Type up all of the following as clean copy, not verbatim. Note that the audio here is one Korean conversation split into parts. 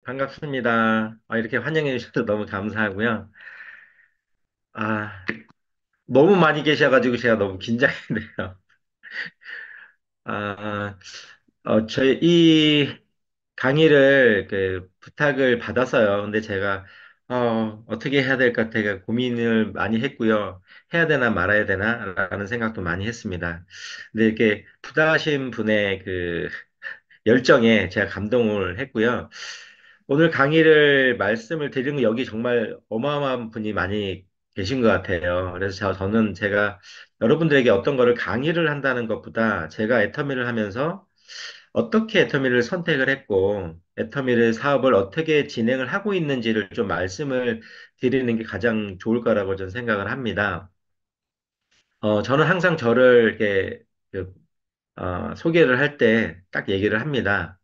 반갑습니다. 이렇게 환영해 주셔서 너무 감사하고요. 아, 너무 많이 계셔가지고 제가 너무 긴장이 돼요. 아, 저희 이 강의를 부탁을 받았어요. 근데 제가 어떻게 해야 될까 되게 고민을 많이 했고요. 해야 되나 말아야 되나라는 생각도 많이 했습니다. 근데 이렇게 부탁하신 분의 열정에 제가 감동을 했고요. 오늘 강의를 말씀을 드리는 여기 정말 어마어마한 분이 많이 계신 것 같아요. 그래서 저는 제가 여러분들에게 어떤 거를 강의를 한다는 것보다 제가 애터미를 하면서 어떻게 애터미를 선택을 했고 애터미를 사업을 어떻게 진행을 하고 있는지를 좀 말씀을 드리는 게 가장 좋을 거라고 저는 생각을 합니다. 저는 항상 저를 이렇게 소개를 할 때 딱 얘기를 합니다.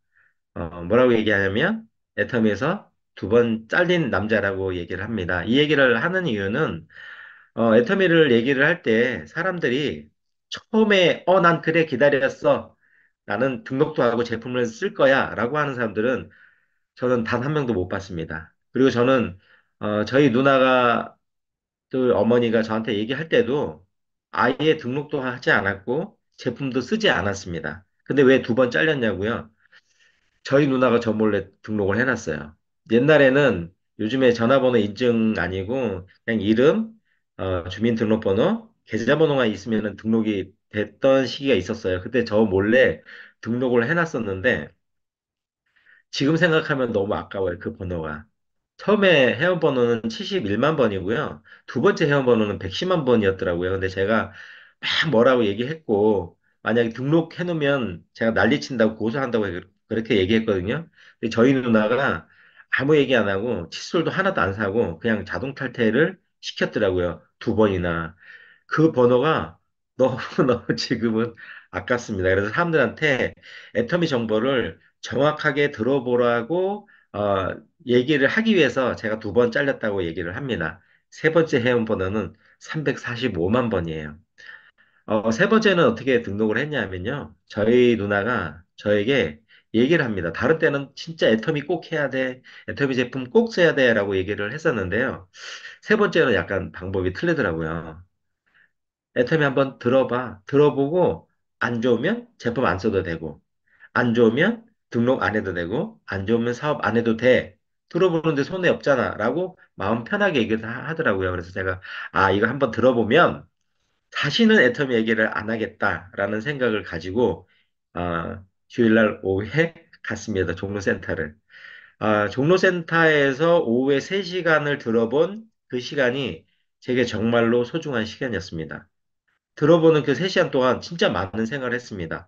뭐라고 얘기하냐면, 애터미에서 두 번 잘린 남자라고 얘기를 합니다. 이 얘기를 하는 이유는, 애터미를 얘기를 할 때 사람들이 처음에, 난 그래 기다렸어. 나는 등록도 하고 제품을 쓸 거야. 라고 하는 사람들은 저는 단 한 명도 못 봤습니다. 그리고 저는, 저희 누나가, 그 어머니가 저한테 얘기할 때도 아예 등록도 하지 않았고, 제품도 쓰지 않았습니다. 근데 왜 두 번 잘렸냐고요? 저희 누나가 저 몰래 등록을 해놨어요. 옛날에는 요즘에 전화번호 인증 아니고 그냥 이름, 주민등록번호, 계좌번호가 있으면 등록이 됐던 시기가 있었어요. 그때 저 몰래 등록을 해놨었는데 지금 생각하면 너무 아까워요. 그 번호가. 처음에 회원번호는 71만 번이고요. 두 번째 회원번호는 110만 번이었더라고요. 근데 제가 막 뭐라고 얘기했고, 만약에 등록해놓으면 제가 난리친다고 고소한다고 그렇게 얘기했거든요. 근데 저희 누나가 아무 얘기 안 하고 칫솔도 하나도 안 사고 그냥 자동 탈퇴를 시켰더라고요. 두 번이나. 그 번호가 너무너무 지금은 아깝습니다. 그래서 사람들한테 애터미 정보를 정확하게 들어보라고 얘기를 하기 위해서 제가 두 번 잘렸다고 얘기를 합니다. 세 번째 회원 번호는 345만 번이에요. 세 번째는 어떻게 등록을 했냐면요. 저희 누나가 저에게 얘기를 합니다. 다른 때는 진짜 애터미 꼭 해야 돼. 애터미 제품 꼭 써야 돼. 라고 얘기를 했었는데요. 세 번째는 약간 방법이 틀리더라고요. 애터미 한번 들어봐. 들어보고 안 좋으면 제품 안 써도 되고 안 좋으면 등록 안 해도 되고 안 좋으면 사업 안 해도 돼. 들어보는데 손해 없잖아. 라고 마음 편하게 얘기를 하더라고요. 그래서 제가 이거 한번 들어보면 다시는 애터미 얘기를 안 하겠다라는 생각을 가지고 주일날 오후에 갔습니다. 종로센터를. 종로센터에서 오후에 3시간을 들어본 그 시간이 제게 정말로 소중한 시간이었습니다. 들어보는 그 3시간 동안 진짜 많은 생각을 했습니다.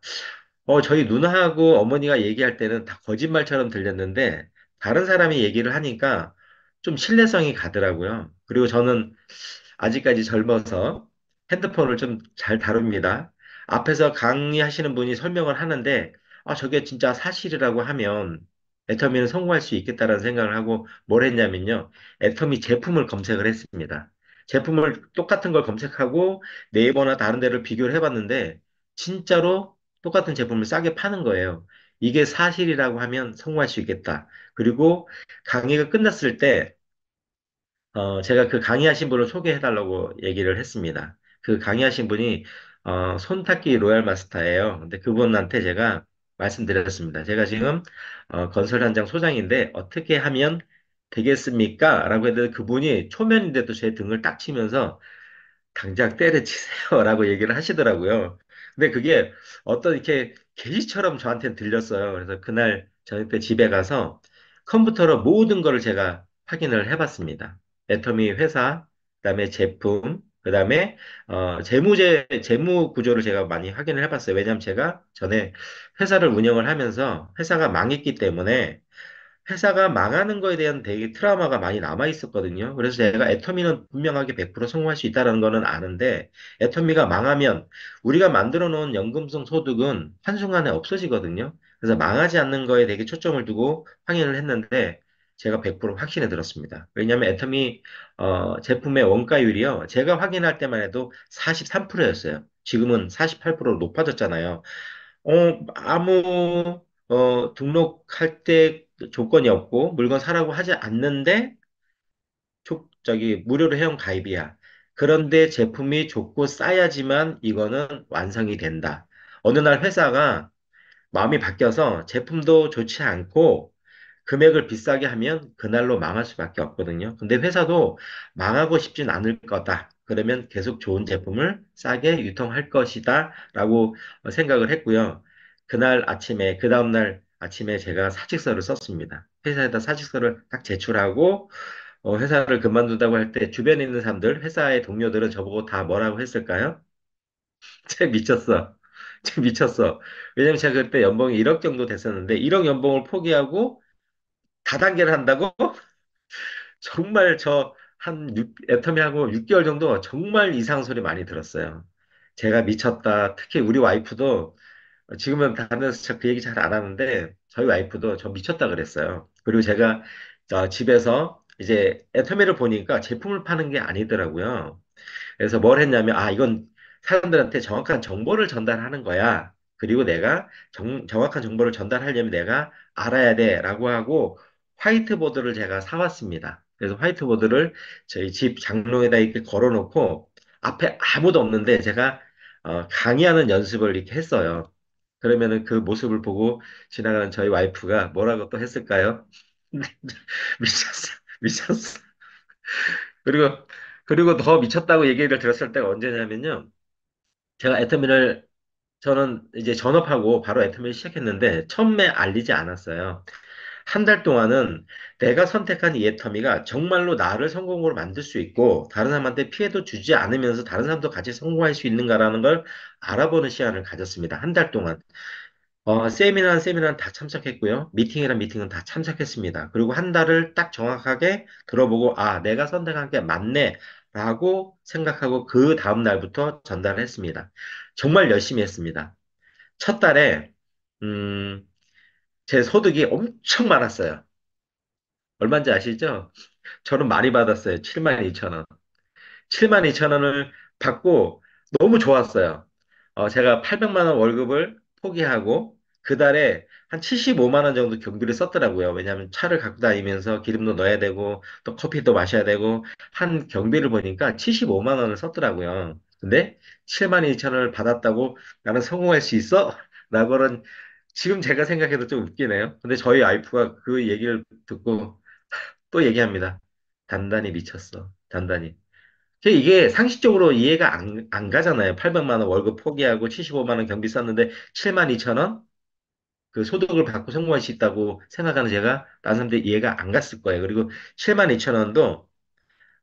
저희 누나하고 어머니가 얘기할 때는 다 거짓말처럼 들렸는데, 다른 사람이 얘기를 하니까 좀 신뢰성이 가더라고요. 그리고 저는 아직까지 젊어서 핸드폰을 좀 잘 다룹니다. 앞에서 강의하시는 분이 설명을 하는데, 저게 진짜 사실이라고 하면 애터미는 성공할 수 있겠다라는 생각을 하고 뭘 했냐면요. 애터미 제품을 검색을 했습니다. 제품을 똑같은 걸 검색하고 네이버나 다른 데를 비교를 해봤는데, 진짜로 똑같은 제품을 싸게 파는 거예요. 이게 사실이라고 하면 성공할 수 있겠다. 그리고 강의가 끝났을 때 제가 그 강의하신 분을 소개해달라고 얘기를 했습니다. 그 강의하신 분이 손닦기 로얄 마스터예요. 근데 그분한테 제가 말씀드렸습니다. 제가 지금 건설 현장 소장인데 어떻게 하면 되겠습니까? 라고 했는데 그분이 초면인데도 제 등을 딱 치면서 당장 때려치세요. 라고 얘기를 하시더라고요. 근데 그게 어떤 이렇게 계시처럼 저한테는 들렸어요. 그래서 그날 저녁 때 집에 가서 컴퓨터로 모든 거를 제가 확인을 해봤습니다. 애터미 회사, 그다음에 제품, 그다음에 재무 구조를 제가 많이 확인을 해봤어요. 왜냐하면 제가 전에 회사를 운영을 하면서 회사가 망했기 때문에 회사가 망하는 거에 대한 되게 트라우마가 많이 남아 있었거든요. 그래서 제가 애터미는 분명하게 100% 성공할 수 있다는 거는 아는데 애터미가 망하면 우리가 만들어 놓은 연금성 소득은 한순간에 없어지거든요. 그래서 망하지 않는 거에 되게 초점을 두고 확인을 했는데 제가 100% 확신에 들었습니다. 왜냐하면 애터미 제품의 원가율이요. 제가 확인할 때만 해도 43%였어요. 지금은 48%로 높아졌잖아요. 아무 등록할 때 조건이 없고 물건 사라고 하지 않는데 무료로 회원 가입이야. 그런데 제품이 좋고 싸야지만 이거는 완성이 된다. 어느 날 회사가 마음이 바뀌어서 제품도 좋지 않고 금액을 비싸게 하면 그날로 망할 수밖에 없거든요. 근데 회사도 망하고 싶진 않을 거다. 그러면 계속 좋은 제품을 싸게 유통할 것이다. 라고 생각을 했고요. 그 다음날 아침에 제가 사직서를 썼습니다. 회사에다 사직서를 딱 제출하고 회사를 그만둔다고 할 때 주변에 있는 사람들, 회사의 동료들은 저보고 다 뭐라고 했을까요? 쟤 미쳤어. 쟤 미쳤어. 왜냐면 제가 그때 연봉이 1억 정도 됐었는데 1억 연봉을 포기하고 다단계를 한다고? 정말 애터미하고 6개월 정도 정말 이상한 소리 많이 들었어요. 제가 미쳤다. 특히 우리 와이프도 지금은 다른 데서 그 얘기 잘 안 하는데 저희 와이프도 저 미쳤다 그랬어요. 그리고 제가 집에서 이제 애터미를 보니까 제품을 파는 게 아니더라고요. 그래서 뭘 했냐면, 이건 사람들한테 정확한 정보를 전달하는 거야. 그리고 내가 정확한 정보를 전달하려면 내가 알아야 돼. 라고 하고 화이트보드를 제가 사왔습니다. 그래서 화이트보드를 저희 집 장롱에다 이렇게 걸어놓고 앞에 아무도 없는데 제가 강의하는 연습을 이렇게 했어요. 그러면은 그 모습을 보고 지나가는 저희 와이프가 뭐라고 또 했을까요? 미쳤어. 미쳤어. 그리고, 그리고 더 미쳤다고 얘기를 들었을 때가 언제냐면요. 제가 애터미를, 저는 이제 전업하고 바로 애터미를 시작했는데, 처음에 알리지 않았어요. 한 달 동안은 내가 선택한 이 애터미가 정말로 나를 성공으로 만들 수 있고, 다른 사람한테 피해도 주지 않으면서 다른 사람도 같이 성공할 수 있는가라는 걸 알아보는 시간을 가졌습니다. 한 달 동안. 세미나는 다 참석했고요. 미팅이란 미팅은 다 참석했습니다. 그리고 한 달을 딱 정확하게 들어보고, 내가 선택한 게 맞네, 라고 생각하고 그 다음 날부터 전달을 했습니다. 정말 열심히 했습니다. 첫 달에, 음, 제 소득이 엄청 많았어요. 얼마인지 아시죠? 저는 많이 받았어요. 7만 2천 원. 7만 2천 원을 받고 너무 좋았어요. 제가 800만 원 월급을 포기하고 그 달에 한 75만 원 정도 경비를 썼더라고요. 왜냐하면 차를 갖고 다니면서 기름도 넣어야 되고 또 커피도 마셔야 되고 한 경비를 보니까 75만 원을 썼더라고요. 근데 7만 2천 원을 받았다고 나는 성공할 수 있어? 라고는 지금 제가 생각해도 좀 웃기네요. 근데 저희 와이프가 그 얘기를 듣고 또 얘기합니다. 단단히 미쳤어. 단단히. 이게 상식적으로 이해가 안 가잖아요. 800만 원 월급 포기하고 75만 원 경비 썼는데 7만 2천 원? 그 소득을 받고 성공할 수 있다고 생각하는 제가 다른 사람들이 이해가 안 갔을 거예요. 그리고 7만 2천 원도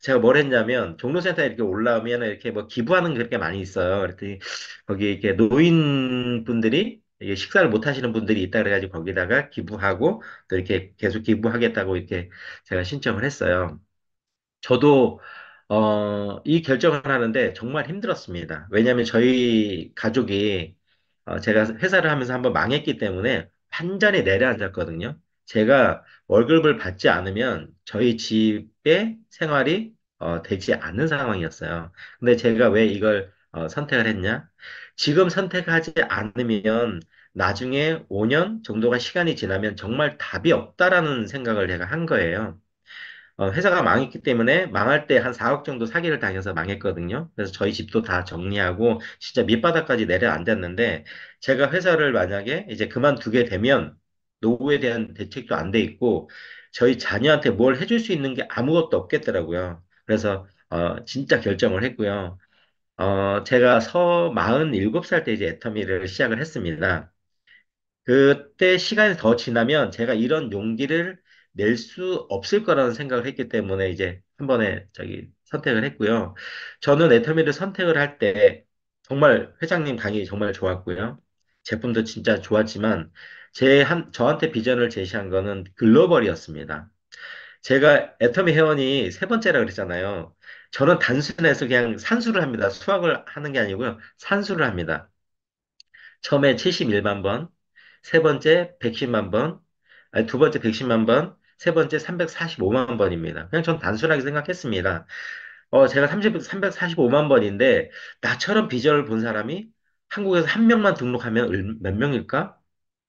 제가 뭘 했냐면 종로센터에 이렇게 올라오면 이렇게 뭐 기부하는 게 그렇게 많이 있어요. 그랬더니 거기 이렇게 노인분들이 이게 식사를 못 하시는 분들이 있다 그래가지고 거기다가 기부하고 또 이렇게 계속 기부하겠다고 이렇게 제가 신청을 했어요. 저도 이 결정을 하는데 정말 힘들었습니다. 왜냐하면 저희 가족이 제가 회사를 하면서 한번 망했기 때문에 완전히 내려앉았거든요. 제가 월급을 받지 않으면 저희 집의 생활이 되지 않는 상황이었어요. 근데 제가 왜 이걸 선택을 했냐? 지금 선택하지 않으면 나중에 5년 정도가 시간이 지나면 정말 답이 없다라는 생각을 제가 한 거예요. 회사가 망했기 때문에 망할 때 한 4억 정도 사기를 당해서 망했거든요. 그래서 저희 집도 다 정리하고 진짜 밑바닥까지 내려앉았는데 제가 회사를 만약에 이제 그만두게 되면 노후에 대한 대책도 안 돼 있고 저희 자녀한테 뭘 해줄 수 있는 게 아무것도 없겠더라고요. 그래서 진짜 결정을 했고요. 제가 47살 때 이제 애터미를 시작을 했습니다. 그때 시간이 더 지나면 제가 이런 용기를 낼 수 없을 거라는 생각을 했기 때문에 이제 한 번에 선택을 했고요. 저는 애터미를 선택을 할 때 정말 회장님 강의 정말 좋았고요. 제품도 진짜 좋았지만 저한테 비전을 제시한 거는 글로벌이었습니다. 제가 애터미 회원이 세 번째라 그랬잖아요. 저는 단순해서 그냥 산수를 합니다. 수학을 하는 게 아니고요. 산수를 합니다. 처음에 71만 번, 세 번째 110만 번, 아니, 두 번째 110만 번, 세 번째 345만 번입니다. 그냥 전 단순하게 생각했습니다. 제가 345만 번인데, 나처럼 비전을 본 사람이 한국에서 한 명만 등록하면 몇 명일까?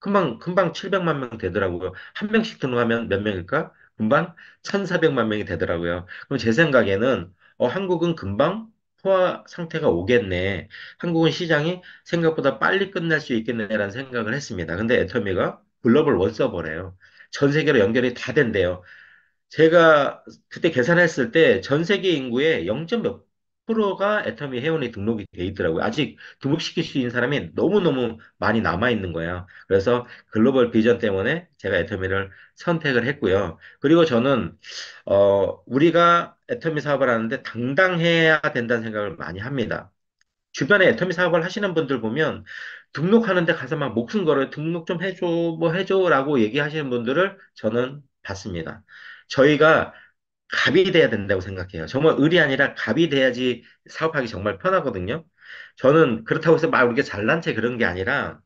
금방 700만 명 되더라고요. 한 명씩 등록하면 몇 명일까? 금방 1,400만 명이 되더라고요. 그럼 제 생각에는, 한국은 금방 포화 상태가 오겠네. 한국은 시장이 생각보다 빨리 끝날 수 있겠네라는 생각을 했습니다. 근데 애터미가 글로벌 원서버래요. 전 세계로 연결이 다 된대요. 제가 그때 계산했을 때 전 세계 인구의 0. 몇 프로가 애터미 회원이 등록이 돼 있더라고요. 아직 등록시킬 수 있는 사람이 너무너무 많이 남아 있는 거예요. 그래서 글로벌 비전 때문에 제가 애터미를 선택을 했고요. 그리고 저는 우리가 애터미 사업을 하는데 당당해야 된다는 생각을 많이 합니다. 주변에 애터미 사업을 하시는 분들 보면 등록하는데 가서 막 목숨 걸어요. 등록 좀 해줘, 뭐 해줘라고 얘기하시는 분들을 저는 봤습니다. 저희가 갑이 돼야 된다고 생각해요. 정말 을이 아니라 갑이 돼야지 사업하기 정말 편하거든요. 저는 그렇다고 해서 막 우리가 잘난 체 그런 게 아니라,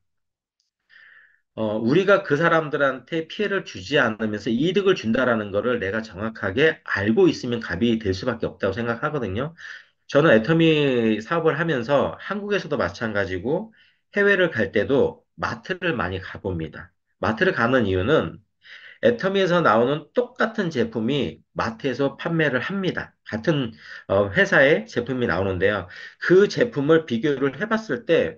우리가 그 사람들한테 피해를 주지 않으면서 이득을 준다라는 거를 내가 정확하게 알고 있으면 갑이 될 수밖에 없다고 생각하거든요. 저는 애터미 사업을 하면서 한국에서도 마찬가지고 해외를 갈 때도 마트를 많이 가봅니다. 마트를 가는 이유는 애터미에서 나오는 똑같은 제품이 마트에서 판매를 합니다. 같은 회사의 제품이 나오는데요. 그 제품을 비교를 해봤을 때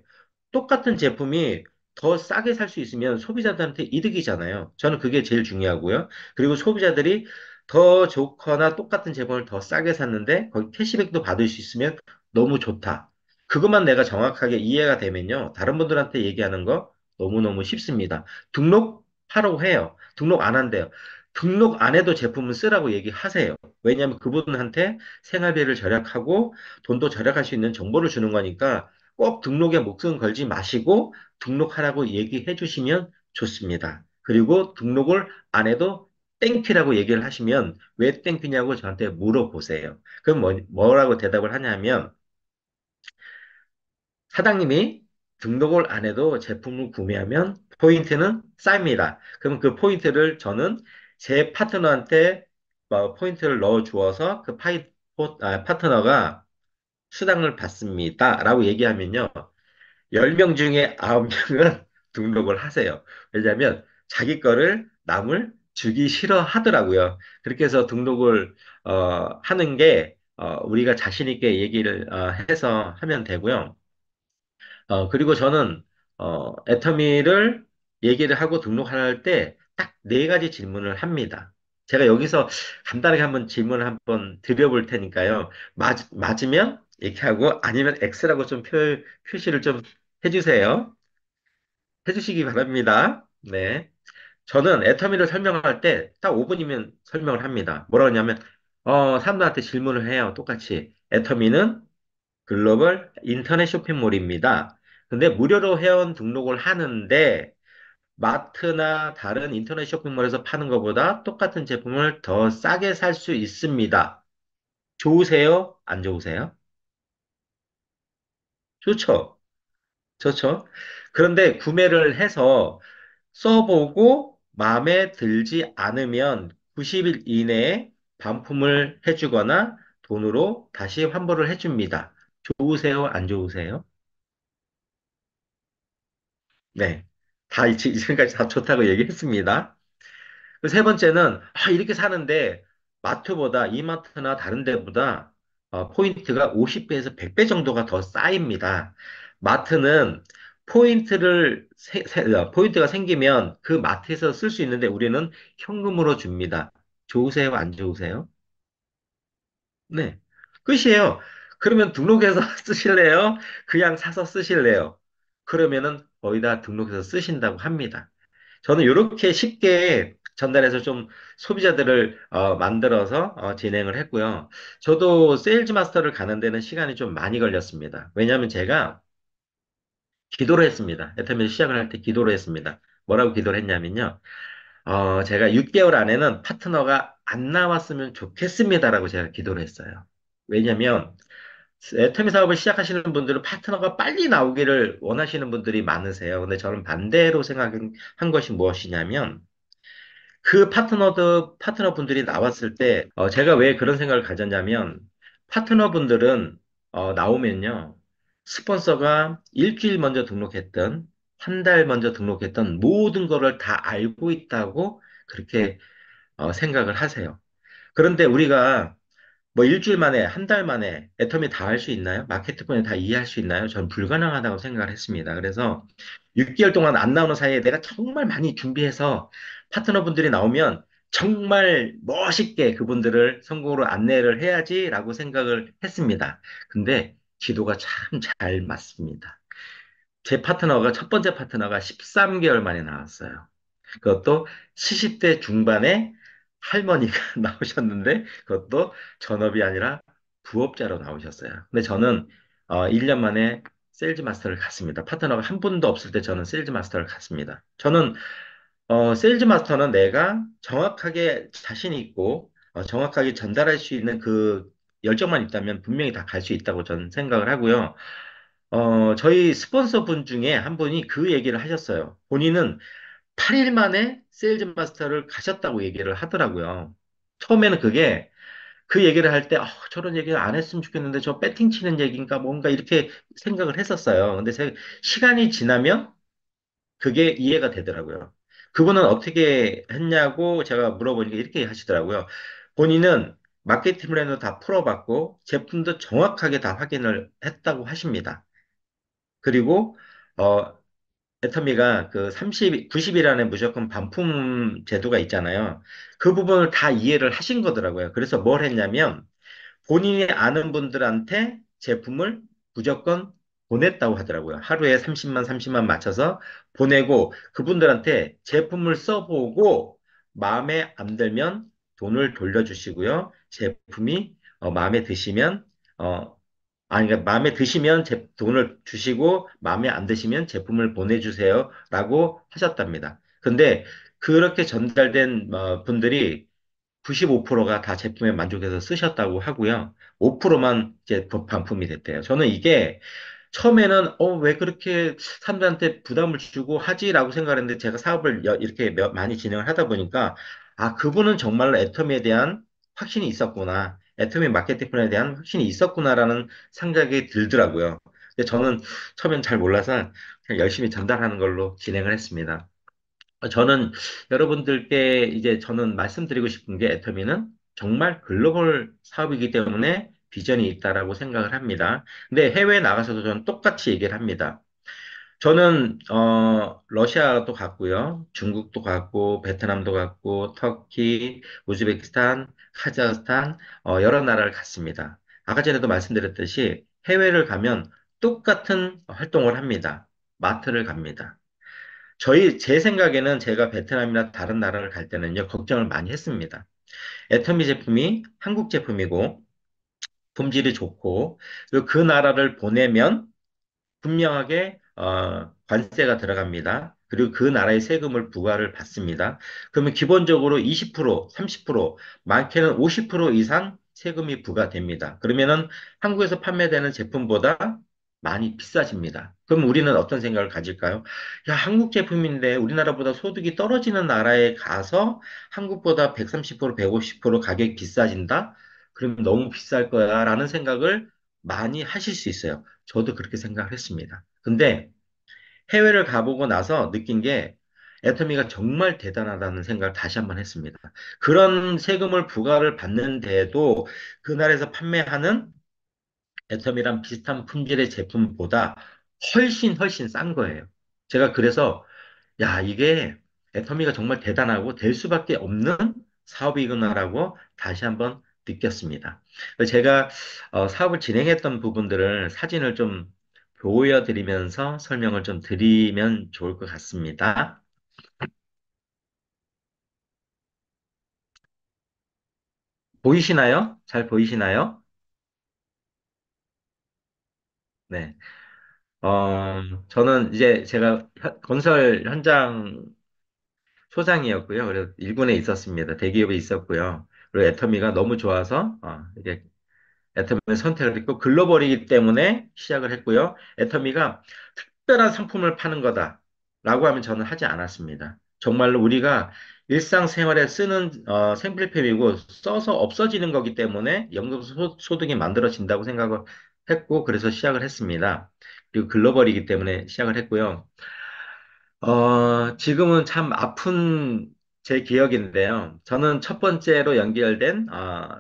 똑같은 제품이 더 싸게 살 수 있으면 소비자들한테 이득이잖아요. 저는 그게 제일 중요하고요. 그리고 소비자들이 더 좋거나 똑같은 제품을 더 싸게 샀는데 거기 캐시백도 받을 수 있으면 너무 좋다. 그것만 내가 정확하게 이해가 되면요. 다른 분들한테 얘기하는 거 너무너무 쉽습니다. 등록하라고 해요. 등록 안 한대요. 등록 안 해도 제품은 쓰라고 얘기하세요. 왜냐하면 그분한테 생활비를 절약하고 돈도 절약할 수 있는 정보를 주는 거니까 꼭 등록에 목숨 걸지 마시고 등록하라고 얘기해 주시면 좋습니다. 그리고 등록을 안 해도 땡피라고 얘기를 하시면 왜 땡피냐고 저한테 물어보세요. 그럼 뭐라고 대답을 하냐면 사장님이 등록을 안 해도 제품을 구매하면 포인트는 쌓입니다. 그럼 그 포인트를 저는 제 파트너한테 포인트를 넣어 주어서 그 파트너가 수당을 받습니다. 라고 얘기하면요. 10명 중에 9명은 등록을 하세요. 왜냐하면 자기 거를 남을 주기 싫어 하더라고요. 그렇게 해서 등록을 하는 게 우리가 자신 있게 얘기를 해서 하면 되고요. 그리고 저는, 애터미를 얘기를 하고 등록할 때 딱 네 가지 질문을 합니다. 제가 여기서 간단하게 한번 질문을 한번 드려볼 테니까요. 맞으면 이렇게 하고 아니면 X라고 좀 표시를 좀 해주세요. 해주시기 바랍니다. 네. 저는 애터미를 설명할 때 딱 5분이면 설명을 합니다. 뭐라고 하냐면, 사람들한테 질문을 해요. 똑같이. 애터미는 글로벌 인터넷 쇼핑몰입니다. 근데 무료로 회원 등록을 하는데 마트나 다른 인터넷 쇼핑몰에서 파는 것보다 똑같은 제품을 더 싸게 살 수 있습니다. 좋으세요? 안 좋으세요? 좋죠. 좋죠. 그런데 구매를 해서 써보고 마음에 들지 않으면 90일 이내에 반품을 해주거나 돈으로 다시 환불을 해줍니다. 좋으세요? 안 좋으세요? 네. 지금까지 다 좋다고 얘기했습니다. 그 세 번째는, 이렇게 사는데, 마트보다, 이마트나 다른 데보다, 포인트가 50배에서 100배 정도가 더 쌓입니다. 마트는 포인트가 생기면 그 마트에서 쓸 수 있는데 우리는 현금으로 줍니다. 좋으세요? 안 좋으세요? 네. 끝이에요. 그러면 등록해서 쓰실래요? 그냥 사서 쓰실래요? 그러면은 거의 다 등록해서 쓰신다고 합니다. 저는 이렇게 쉽게 전달해서 좀 소비자들을 만들어서 진행을 했고요. 저도 세일즈 마스터를 가는 데는 시간이 좀 많이 걸렸습니다. 왜냐하면 제가 기도를 했습니다. 애터미를 시작을 할 때 기도를 했습니다. 뭐라고 기도를 했냐면요. 제가 6개월 안에는 파트너가 안 나왔으면 좋겠습니다라고 제가 기도를 했어요. 왜냐면 애터미 사업을 시작하시는 분들은 파트너가 빨리 나오기를 원하시는 분들이 많으세요. 근데 저는 반대로 생각한 것이 무엇이냐면 그 파트너분들이 나왔을 때 제가 왜 그런 생각을 가졌냐면 파트너분들은 나오면요. 스폰서가 일주일 먼저 등록했던 한 달 먼저 등록했던 모든 거를 다 알고 있다고 그렇게 생각을 하세요. 그런데 우리가 뭐 일주일 만에, 한 달 만에 애터미 다 할 수 있나요? 마케팅권을 다 이해할 수 있나요? 저는 불가능하다고 생각을 했습니다. 그래서 6개월 동안 안 나오는 사이에 내가 정말 많이 준비해서 파트너분들이 나오면 정말 멋있게 그분들을 성공으로 안내를 해야지라고 생각을 했습니다. 근데 기도가 참 잘 맞습니다. 제 파트너가, 첫 번째 파트너가 13개월 만에 나왔어요. 그것도 70대 중반에 할머니가 나오셨는데 그것도 전업이 아니라 부업자로 나오셨어요. 근데 저는 1년 만에 세일즈 마스터를 갔습니다. 파트너가 한 분도 없을 때 저는 세일즈 마스터를 갔습니다. 저는 세일즈 마스터는 내가 정확하게 자신 있고 정확하게 전달할 수 있는 그 열정만 있다면 분명히 다 갈 수 있다고 저는 생각을 하고요. 저희 스폰서 분 중에 한 분이 그 얘기를 하셨어요. 본인은 8일 만에 세일즈 마스터를 가셨다고 얘기를 하더라고요. 처음에는 그게 그 얘기를 할 때, 저런 얘기를 안 했으면 좋겠는데 저 배팅 치는 얘기인가 뭔가 이렇게 생각을 했었어요. 근데 시간이 지나면 그게 이해가 되더라고요. 그분은 어떻게 했냐고 제가 물어보니까 이렇게 하시더라고요. 본인은 마케팅 플랜도 다 풀어봤고 제품도 정확하게 다 확인을 했다고 하십니다. 그리고 어, 애터미가 그 30, 90일안에 무조건 반품 제도가 있잖아요. 그 부분을 다 이해를 하신 거더라고요. 그래서 뭘 했냐면 본인이 아는 분들한테 제품을 무조건 보냈다고 하더라고요. 하루에 30만 맞춰서 보내고 그분들한테 제품을 써보고 마음에 안 들면 돈을 돌려주시고요. 제품이 마음에 드시면 그러니까 마음에 드시면 돈을 주시고 마음에 안 드시면 제품을 보내주세요라고 하셨답니다. 근데 그렇게 전달된 분들이 95%가 다 제품에 만족해서 쓰셨다고 하고요. 5%만 이제 반품이 됐대요. 저는 이게 처음에는 왜 그렇게 사람들한테 부담을 주고 하지라고 생각했는데 제가 사업을 이렇게 많이 진행을 하다 보니까 그분은 정말로 애터미에 대한 확신이 있었구나. 애터미 마케팅 플랜에 대한 확신이 있었구나라는 생각이 들더라고요. 근데 저는 처음엔 잘 몰라서 그냥 열심히 전달하는 걸로 진행을 했습니다. 저는 여러분들께 이제 저는 말씀드리고 싶은 게 애터미는 정말 글로벌 사업이기 때문에 비전이 있다라고 생각을 합니다. 근데 해외에 나가서도 저는 똑같이 얘기를 합니다. 저는 러시아도 갔고요. 중국도 갔고 베트남도 갔고 터키, 우즈베키스탄, 카자흐스탄 여러 나라를 갔습니다. 아까 전에도 말씀드렸듯이 해외를 가면 똑같은 활동을 합니다. 마트를 갑니다. 제 생각에는 제가 베트남이나 다른 나라를 갈 때는요, 걱정을 많이 했습니다. 애터미 제품이 한국 제품이고, 품질이 좋고, 그리고 그 나라를 보내면 분명하게 관세가 들어갑니다. 그리고 그 나라의 세금을 부과를 받습니다. 그러면 기본적으로 20%, 30%, 많게는 50% 이상 세금이 부과됩니다. 그러면은 한국에서 판매되는 제품보다 많이 비싸집니다. 그럼 우리는 어떤 생각을 가질까요? 야, 한국 제품인데 우리나라보다 소득이 떨어지는 나라에 가서 한국보다 130%, 150% 가격이 비싸진다? 그럼 너무 비쌀 거야 라는 생각을 많이 하실 수 있어요. 저도 그렇게 생각을 했습니다. 근데 해외를 가보고 나서 느낀 게 애터미가 정말 대단하다는 생각을 다시 한번 했습니다. 그런 세금을 부과를 받는데도 그 나라에서 판매하는 애텀이랑 비슷한 품질의 제품보다 훨씬 싼 거예요. 제가 그래서 야, 이게 애터미가 정말 대단하고 될 수밖에 없는 사업이구나라고 다시 한번 느꼈습니다. 제가 사업을 진행했던 부분들을 사진을 좀 보여드리면서 설명을 좀 드리면 좋을 것 같습니다. 보이시나요? 잘 보이시나요? 네. 저는 이제 제가 건설 현장 소장이었고요. 그래서 일군에 있었습니다. 대기업에 있었고요. 그리고 애터미가 너무 좋아서 이게 애터미를 선택을 했고 글로벌이기 때문에 시작을 했고요. 애터미가 특별한 상품을 파는 거다라고 하면 저는 하지 않았습니다. 정말로 우리가 일상생활에 쓰는 생필품이고 써서 없어지는 거기 때문에 연금소득이 만들어진다고 생각을 했고 그래서 시작을 했습니다. 그리고 글로벌이기 때문에 시작을 했고요. 지금은 참 아픈 제 기억인데요. 저는 첫 번째로 연결된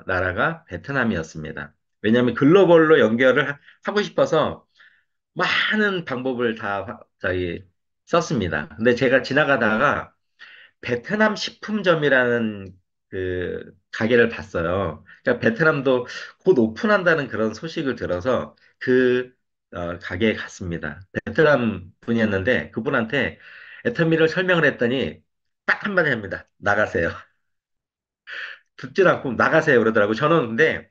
나라가 베트남이었습니다. 왜냐하면 글로벌로 연결을 하고 싶어서 많은 방법을 다 저기 썼습니다. 근데 제가 지나가다가 베트남 식품점이라는 그 가게를 봤어요. 그러니까 베트남도 곧 오픈한다는 그런 소식을 들어서 그 가게에 갔습니다. 베트남 분이었는데 그분한테 애터미를 설명을 했더니 딱 한마디 합니다. 나가세요. 듣질 않고 나가세요 그러더라고요. 저는 근데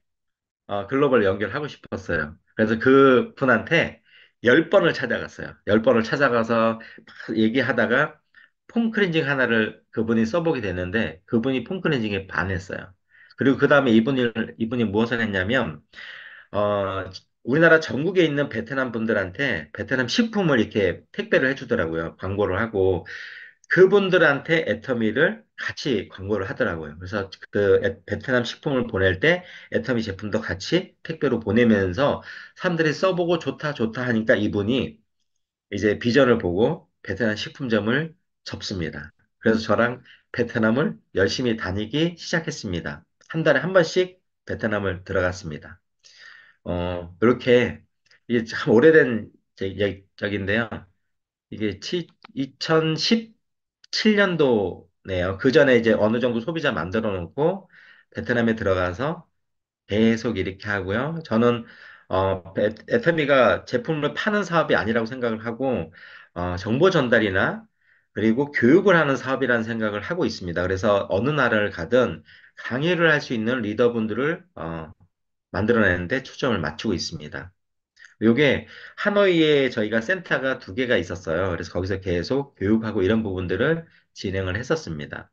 글로벌 연결하고 싶었어요. 그래서 그 분한테 10번을 찾아갔어요. 10번을 찾아가서 막 얘기하다가 폼 클렌징 하나를 그분이 써보게 됐는데 그분이 폼 클렌징에 반했어요. 그리고 그 다음에 이분이 무엇을 했냐면, 어, 우리나라 전국에 있는 베트남 분들한테 베트남 식품을 이렇게 택배를 해주더라고요. 광고를 하고. 그분들한테 애터미를 같이 광고를 하더라고요. 그래서 그 베트남 식품을 보낼 때 애터미 제품도 같이 택배로 보내면서 사람들이 써보고 좋다 좋다 하니까 이분이 이제 비전을 보고 베트남 식품점을 접습니다. 그래서 저랑 베트남을 열심히 다니기 시작했습니다. 한 달에 한 번씩 베트남을 들어갔습니다. 이렇게 이게 참 오래된 적인데요. 이게 2017년도네요. 그 전에 이제 어느 정도 소비자 만들어 놓고 베트남에 들어가서 계속 이렇게 하고요. 저는 애터미가 제품을 파는 사업이 아니라고 생각을 하고 정보 전달이나 그리고 교육을 하는 사업이라는 생각을 하고 있습니다. 그래서 어느 나라를 가든 강의를 할 수 있는 리더분들을 만들어내는데 초점을 맞추고 있습니다. 요게 하노이에 저희가 센터가 두 개가 있었어요. 그래서 거기서 계속 교육하고 이런 부분들을 진행을 했었습니다.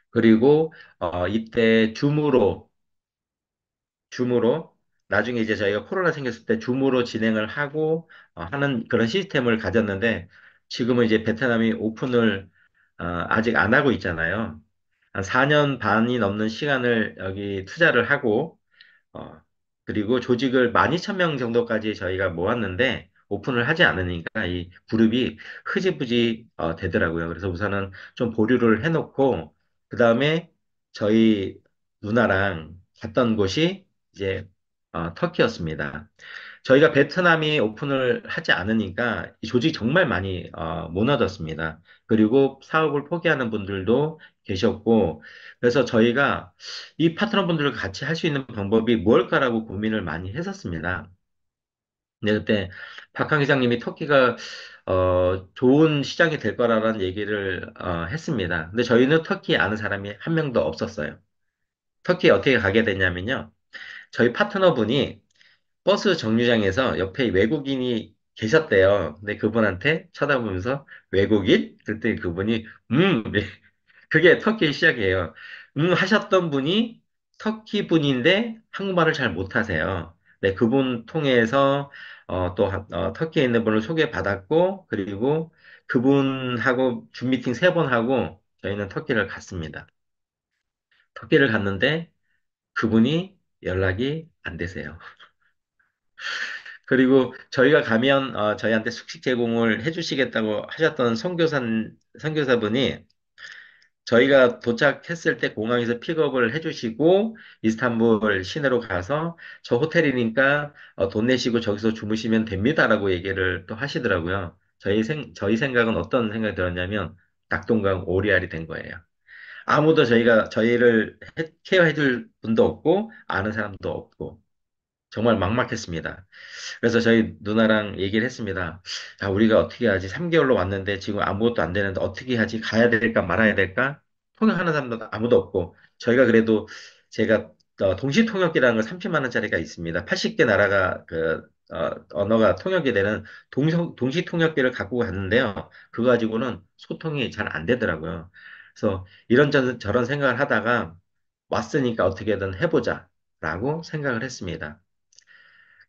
그리고 이때 줌으로 나중에 이제 저희가 코로나 생겼을 때 줌으로 진행을 하고 하는 그런 시스템을 가졌는데 지금은 이제 베트남이 오픈을 아직 안 하고 있잖아요. 한 4년 반이 넘는 시간을 여기 투자를 하고 어, 그리고 조직을 12,000명 정도까지 저희가 모았는데 오픈을 하지 않으니까 이 그룹이 흐지부지 되더라고요. 그래서 우선은 좀 보류를 해놓고 그 다음에 저희 누나랑 갔던 곳이 이제 터키였습니다. 저희가 베트남이 오픈을 하지 않으니까 이 조직이 정말 많이 무너졌습니다. 그리고 사업을 포기하는 분들도 계셨고 그래서 저희가 이 파트너분들과 같이 할 수 있는 방법이 무엇일까라고 고민을 많이 했었습니다. 근데 그때 박한 기장님이 터키가 좋은 시장이 될 거라는 얘기를 했습니다. 근데 저희는 터키에 아는 사람이 한 명도 없었어요. 터키에 어떻게 가게 됐냐면요. 저희 파트너분이 버스 정류장에서 옆에 외국인이 계셨대요. 근데 그분한테 쳐다보면서 외국인? 그랬더니 그분이 그게 터키의 시작이에요. 하셨던 분이 터키 분인데 한국말을 잘 못하세요. 네, 그분 통해서 또 터키에 있는 분을 소개받았고 그리고 그분하고 줌 미팅 3번 하고 저희는 터키를 갔습니다. 터키를 갔는데 그분이 연락이 안 되세요. 그리고 저희가 가면 저희한테 숙식 제공을 해주시겠다고 하셨던 선교사분이 저희가 도착했을 때 공항에서 픽업을 해주시고 이스탄불 시내로 가서 저 호텔이니까 돈 내시고 저기서 주무시면 됩니다라고 얘기를 또 하시더라고요. 저희 생각은 어떤 생각이 들었냐면 낙동강 오리알이 된 거예요. 아무도 저희를 케어해줄 분도 없고 아는 사람도 없고 정말 막막했습니다. 그래서 저희 누나랑 얘기를 했습니다. 야, 우리가 어떻게 하지? 3개월로 왔는데 지금 아무것도 안 되는데 어떻게 하지? 가야 될까 말아야 될까? 통역하는 사람도 아무도 없고 저희가 그래도 제가 동시통역기라는 걸 30만 원짜리가 있습니다. 80개 나라가 언어가 통역이 되는 동시통역기를 갖고 갔는데요. 그거 가지고는 소통이 잘 안 되더라고요. 그래서 저런 생각을 하다가 왔으니까 어떻게든 해보자라고 생각을 했습니다.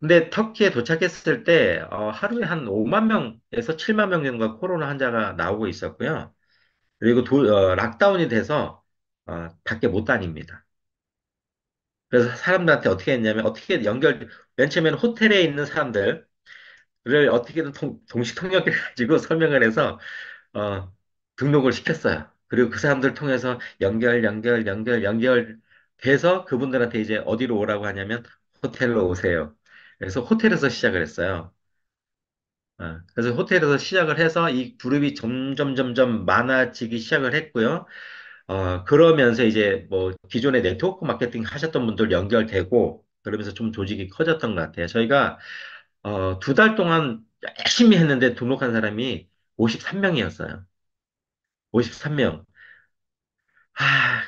근데 터키에 도착했을 때 하루에 한 5만 명에서 7만 명 정도가 코로나 환자가 나오고 있었고요. 그리고 락다운이 돼서 밖에 못 다닙니다. 그래서 사람들한테 어떻게 했냐면 맨 처음에는 호텔에 있는 사람들 어떻게든 동시 통역해가지고 설명을 해서, 어, 등록을 시켰어요. 그리고 그 사람들 통해서 연결 돼서 그분들한테 이제 어디로 오라고 하냐면 호텔로 오세요. 그래서 호텔에서 시작을 했어요. 그래서 호텔에서 시작을 해서 이 그룹이 점점 많아지기 시작을 했고요. 그러면서 이제 뭐 기존에 네트워크 마케팅 하셨던 분들 연결되고 그러면서 좀 조직이 커졌던 것 같아요. 저희가 2달 동안 열심히 했는데 등록한 사람이 53명이었어요. 53명.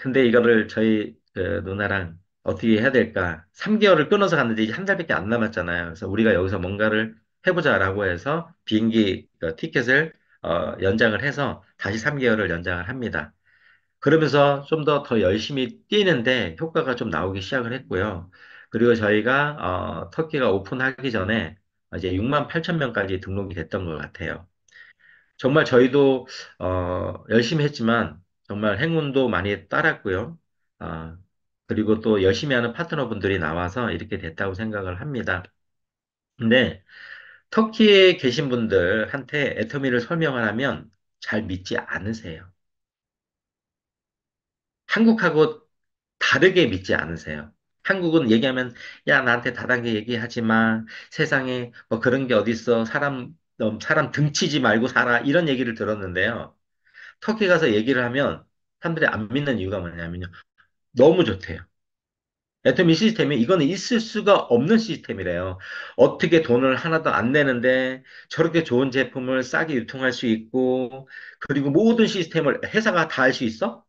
근데 이거를 저희 그 누나랑 어떻게 해야 될까? 3개월을 끊어서 갔는데 이제 한 달밖에 안 남았잖아요. 그래서 우리가 여기서 뭔가를 해보자라고 해서 비행기 티켓을 연장을 해서 다시 3개월을 연장을 합니다. 그러면서 좀 더 열심히 뛰는데 효과가 좀 나오기 시작을 했고요. 그리고 저희가 터키가 오픈하기 전에 이제 6만 8천 명까지 등록이 됐던 것 같아요. 정말 저희도 열심히 했지만 정말 행운도 많이 따랐고요. 아, 그리고 또 열심히 하는 파트너분들이 나와서 이렇게 됐다고 생각을 합니다. 근데 터키에 계신 분들한테 애터미를 설명을 하면 잘 믿지 않으세요. 한국하고 다르게 믿지 않으세요. 한국은 얘기하면 야 나한테 다단계 얘기하지 마. 세상에 뭐 그런 게 어딨어. 사람 등치지 말고 살아. 이런 얘기를 들었는데요. 터키 가서 얘기를 하면 사람들이 안 믿는 이유가 뭐냐면요. 너무 좋대요. 애터미 시스템이 이거는 있을 수가 없는 시스템이래요. 어떻게 돈을 하나도 안 내는데 저렇게 좋은 제품을 싸게 유통할 수 있고 그리고 모든 시스템을 회사가 다 할 수 있어?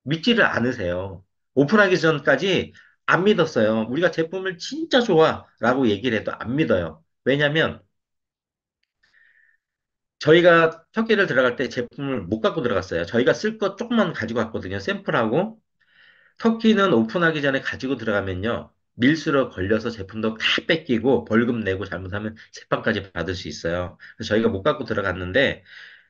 믿지를 않으세요. 오픈하기 전까지 안 믿었어요. 우리가 제품을 진짜 좋아라고 얘기를 해도 안 믿어요. 왜냐면 저희가 터키를 들어갈 때 제품을 못 갖고 들어갔어요. 저희가 쓸 거 조금만 가지고 갔거든요. 샘플하고. 터키는 오픈하기 전에 가지고 들어가면요. 밀수로 걸려서 제품도 다 뺏기고 벌금 내고 잘못하면 재판까지 받을 수 있어요. 그래서 저희가 못 갖고 들어갔는데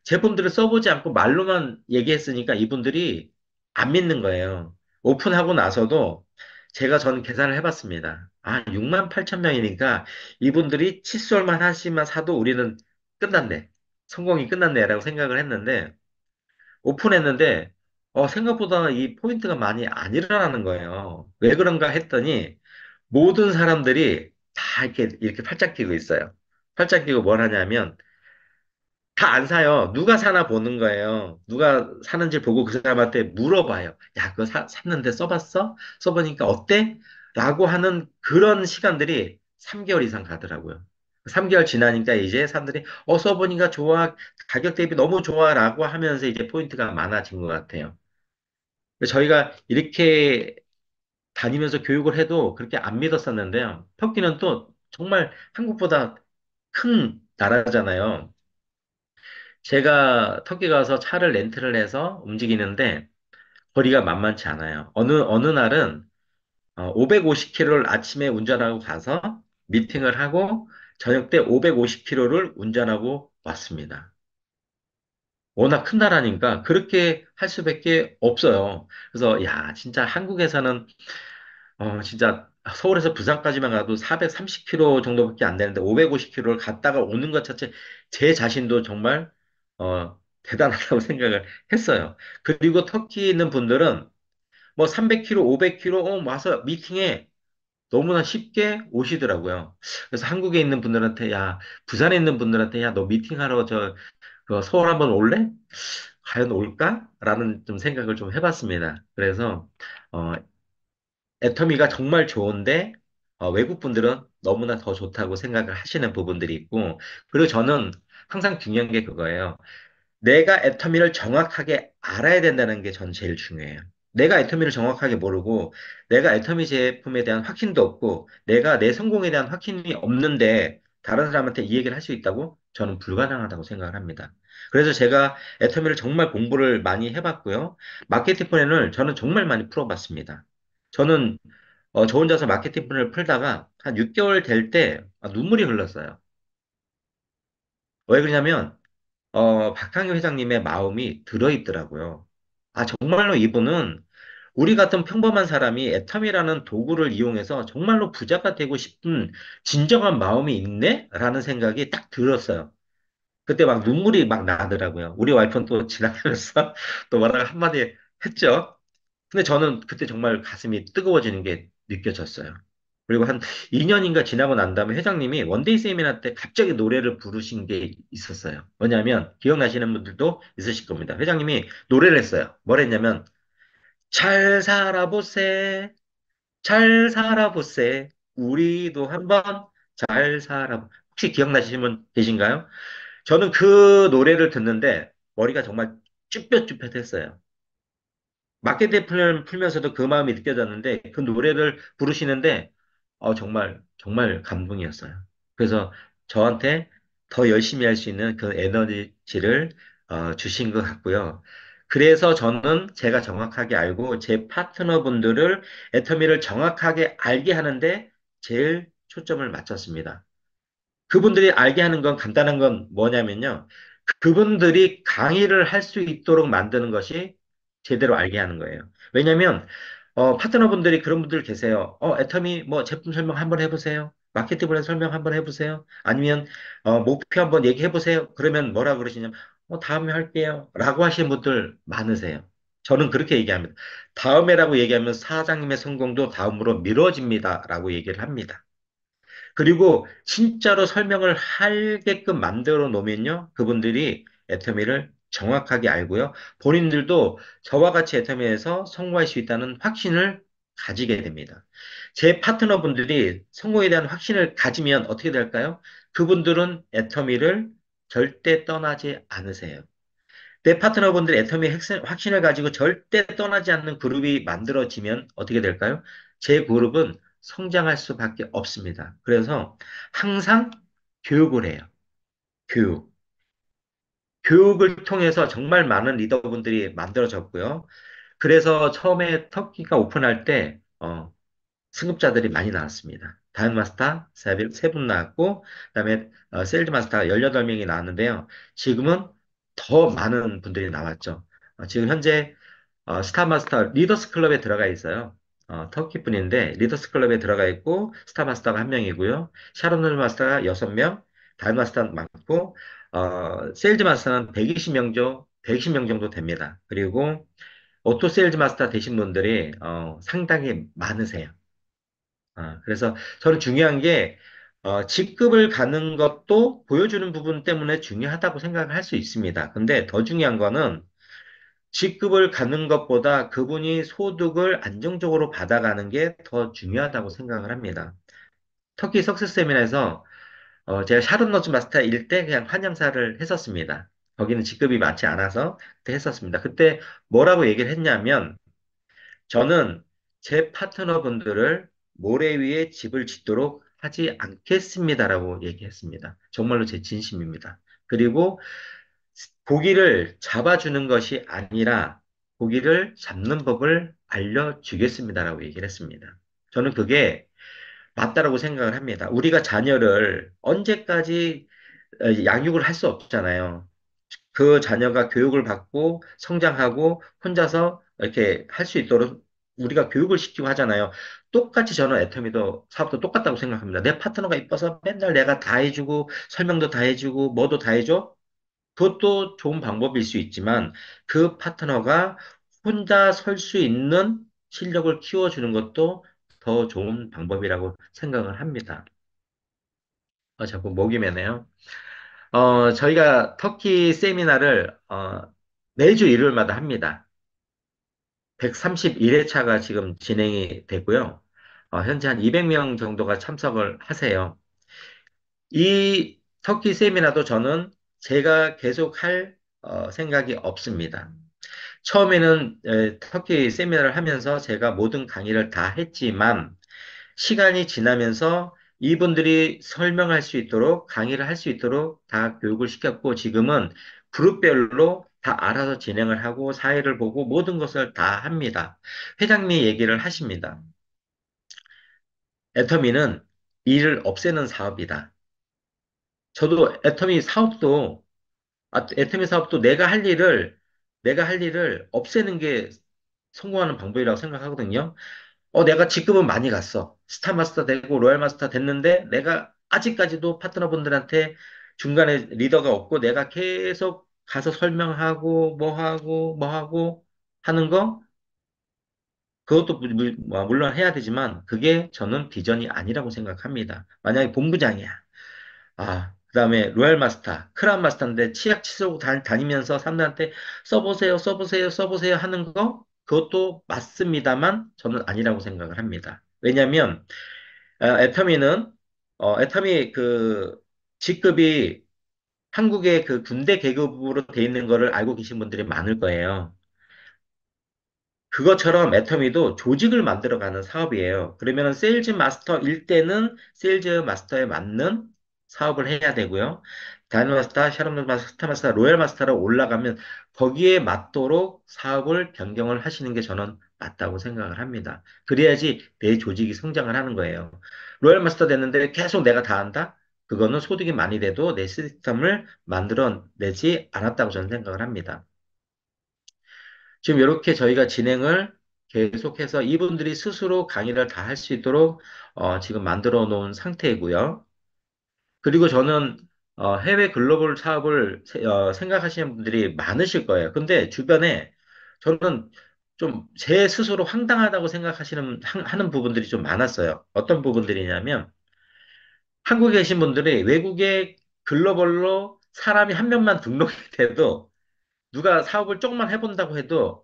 제품들을 써보지 않고 말로만 얘기했으니까 이분들이 안 믿는 거예요. 오픈하고 나서도 제가 전 계산을 해봤습니다. 6만 8천 명이니까 이분들이 칫솔만 하나씩만 사도 우리는 끝났네. 성공이 끝났네라고 생각을 했는데 오픈했는데 생각보다 이 포인트가 많이 안 일어나는 거예요. 왜 그런가 했더니 모든 사람들이 다 이렇게 팔짝 끼고 있어요. 팔짝 끼고 뭘 하냐면 다 안 사요. 누가 사나 보는 거예요. 누가 사는지 보고 그 사람한테 물어봐요. 야, 그거 샀는데 써봤어? 써보니까 어때? 라고 하는 그런 시간들이 3개월 이상 가더라고요. 3개월 지나니까 이제 사람들이 써보니까 좋아. 가격 대비 너무 좋아. 라고 하면서 이제 포인트가 많아진 것 같아요. 저희가 이렇게 다니면서 교육을 해도 그렇게 안 믿었었는데요. 터키는 또 정말 한국보다 큰 나라잖아요. 제가 터키 가서 차를 렌트를 해서 움직이는데 거리가 만만치 않아요. 어느 날은 550km를 아침에 운전하고 가서 미팅을 하고 저녁 때 550km를 운전하고 왔습니다. 워낙 큰 나라니까 그렇게 할 수밖에 없어요. 그래서 야, 진짜 한국에서는 진짜 서울에서 부산까지만 가도 430km 정도밖에 안 되는데 550km를 갔다가 오는 것 자체 제 자신도 정말 대단하다고 생각을 했어요. 그리고 터키 있는 분들은 뭐 300km, 500km 와서 미팅에 너무나 쉽게 오시더라고요. 그래서 한국에 있는 분들한테 야, 부산에 있는 분들한테 야, 너 미팅하러 그 서울 한번 올래? 과연 올까? 라는 좀 생각을 좀 해봤습니다. 그래서 어, 애터미가 정말 좋은데 외국 분들은 너무나 더 좋다고 생각을 하시는 부분들이 있고 그리고 저는 항상 중요한 게 그거예요. 내가 애터미를 정확하게 알아야 된다는 게 전 제일 중요해요. 내가 애터미를 정확하게 모르고 내가 애터미 제품에 대한 확신도 없고 내가 내 성공에 대한 확신이 없는데 다른 사람한테 이 얘기를 할 수 있다고 저는 불가능하다고 생각을 합니다. 그래서 제가 애터미를 정말 공부를 많이 해봤고요. 마케팅 플랜을 저는 정말 많이 풀어봤습니다. 저는 저 혼자서 마케팅 플랜을 풀다가 한 6개월 될 때 눈물이 흘렀어요. 왜 그러냐면 박항규 회장님의 마음이 들어있더라고요. 정말로 이분은 우리 같은 평범한 사람이 애텀이라는 도구를 이용해서 정말로 부자가 되고 싶은 진정한 마음이 있네? 라는 생각이 딱 들었어요. 그때 막 눈물이 막 나더라고요. 우리 와이프는 또 지나가면서 또 뭐라고 한마디 했죠. 근데 저는 그때 정말 가슴이 뜨거워지는 게 느껴졌어요. 그리고 한 2년인가 지나고 난 다음에 회장님이 원데이 세미나 때 갑자기 노래를 부르신 게 있었어요. 뭐냐면, 기억나시는 분들도 있으실 겁니다. 회장님이 노래를 했어요. 뭘 했냐면, 잘 살아보세, 잘 살아보세, 우리도 한번 잘 살아. 혹시 기억나시는 분 계신가요? 저는 그 노래를 듣는데 머리가 정말 쭈뼛쭈뼛했어요. 마케팅 풀면서도 그 마음이 느껴졌는데 그 노래를 부르시는데 정말 정말 감동이었어요. 그래서 저한테 더 열심히 할 수 있는 그 에너지를 주신 것 같고요. 그래서 저는 제가 정확하게 알고 제 파트너분들을 애터미를 정확하게 알게 하는데 제일 초점을 맞췄습니다. 그분들이 알게 하는 건 간단한 건 뭐냐면요. 그분들이 강의를 할 수 있도록 만드는 것이 제대로 알게 하는 거예요. 왜냐면, 파트너분들이 그런 분들 계세요. 애터미 뭐 제품 설명 한번 해보세요. 마케팅 플랜 설명 한번 해보세요. 아니면, 목표 한번 얘기해보세요. 그러면 뭐라 그러시냐면, 다음에 할게요. 라고 하시는 분들 많으세요. 저는 그렇게 얘기합니다. 다음에라고 얘기하면 사장님의 성공도 다음으로 미뤄집니다. 라고 얘기를 합니다. 그리고 진짜로 설명을 하게끔 만들어 놓으면요. 그분들이 애터미를 정확하게 알고요. 본인들도 저와 같이 애터미에서 성공할 수 있다는 확신을 가지게 됩니다. 제 파트너분들이 성공에 대한 확신을 가지면 어떻게 될까요? 그분들은 애터미를 절대 떠나지 않으세요. 내 파트너분들이 애터미 확신을 가지고 절대 떠나지 않는 그룹이 만들어지면 어떻게 될까요? 제 그룹은 성장할 수밖에 없습니다. 그래서 항상 교육을 해요. 교육. 교육을 통해서 정말 많은 리더분들이 만들어졌고요. 그래서 처음에 터키가 오픈할 때, 승급자들이 많이 나왔습니다. 다현 마스터 세 분 나왔고, 그다음에 세일즈 마스터가 18명이 나왔는데요. 지금은 더 많은 분들이 나왔죠. 지금 현재 스타 마스터 리더스 클럽에 들어가 있어요. 터키 분인데 리더스 클럽에 들어가 있고 스타 마스터가 한 명이고요. 샤론 마스터가 6명, 다현 마스터 많고 세일즈 마스터는 120명 정도 됩니다. 그리고 오토 세일즈 마스터 되신 분들이 상당히 많으세요. 그래서 저는 중요한 게, 직급을 가는 것도 보여주는 부분 때문에 중요하다고 생각을 할 수 있습니다. 근데 더 중요한 거는 직급을 갖는 것보다 그분이 소득을 안정적으로 받아가는 게 더 중요하다고 생각을 합니다. 터키 석세스 세미나에서 제가 샤론 노즈 마스터일 때 그냥 환영사를 했었습니다. 거기는 직급이 많지 않아서 그때 했었습니다. 그때 뭐라고 얘기를 했냐면 저는 제 파트너분들을 모래 위에 집을 짓도록 하지 않겠습니다라고 얘기했습니다. 정말로 제 진심입니다. 그리고 고기를 잡아주는 것이 아니라 고기를 잡는 법을 알려주겠습니다라고 얘기를 했습니다. 저는 그게 맞다라고 생각을 합니다. 우리가 자녀를 언제까지 양육을 할 수 없잖아요. 그 자녀가 교육을 받고 성장하고 혼자서 이렇게 할 수 있도록 우리가 교육을 시키고 하잖아요. 똑같이 저는 애터미도 사업도 똑같다고 생각합니다. 내 파트너가 이뻐서 맨날 내가 다 해주고 설명도 다 해주고 뭐도 다 해줘? 그것도 좋은 방법일 수 있지만 그 파트너가 혼자 설 수 있는 실력을 키워주는 것도 더 좋은 방법이라고 생각을 합니다. 자꾸 목이 메네요. 저희가 터키 세미나를 매주 일요일마다 합니다. 131회차가 지금 진행이 되고요. 현재 한 200명 정도가 참석을 하세요. 이 터키 세미나도 저는 제가 계속 할 생각이 없습니다. 처음에는 터키 세미나를 하면서 제가 모든 강의를 다 했지만 시간이 지나면서 이분들이 설명할 수 있도록 강의를 할 수 있도록 다 교육을 시켰고 지금은 그룹별로 다 알아서 진행을 하고 사회를 보고 모든 것을 다 합니다. 회장님이 얘기를 하십니다. 애터미는 일을 없애는 사업이다. 저도 애터미 사업도 내가 할 일을 없애는 게 성공하는 방법이라고 생각하거든요. 내가 직급은 많이 갔어. 스타마스터 되고 로얄마스터 됐는데 내가 아직까지도 파트너분들한테 중간에 리더가 없고 내가 계속 가서 설명하고 뭐 하고 뭐 하고 하는 거 그것도 물론 해야 되지만 그게 저는 비전이 아니라고 생각합니다. 만약에 본부장이야. 그다음에 로얄 마스터, 크라운 마스터인데 치약 치수고 다니면서 사람들한테 써보세요, 써보세요, 써보세요 하는 거 그것도 맞습니다만 저는 아니라고 생각을 합니다. 왜냐하면 애터미는 애터미 그 직급이 한국의 그 군대 계급으로 돼 있는 거를 알고 계신 분들이 많을 거예요. 그것처럼 애터미도 조직을 만들어가는 사업이에요. 그러면 세일즈 마스터일 때는 세일즈 마스터에 맞는 사업을 해야 되고요. 다이너 마스터, 샤론 마스터, 스타 마스터, 로얄 마스터로 올라가면 거기에 맞도록 사업을 변경을 하시는 게 저는 맞다고 생각을 합니다. 그래야지 내 조직이 성장을 하는 거예요. 로얄 마스터 됐는데 계속 내가 다 한다? 그거는 소득이 많이 돼도 내 시스템을 만들어내지 않았다고 저는 생각을 합니다. 지금 이렇게 저희가 진행을 계속해서 이분들이 스스로 강의를 다 할 수 있도록 지금 만들어 놓은 상태이고요. 그리고 저는 해외 글로벌 사업을 생각하시는 분들이 많으실 거예요. 근데 주변에 저는 좀 제 스스로 황당하다고 생각하시는 하는 부분들이 좀 많았어요. 어떤 부분들이냐면 한국에 계신 분들이 외국에 글로벌로 사람이 한 명만 등록이 돼도 누가 사업을 조금만 해본다고 해도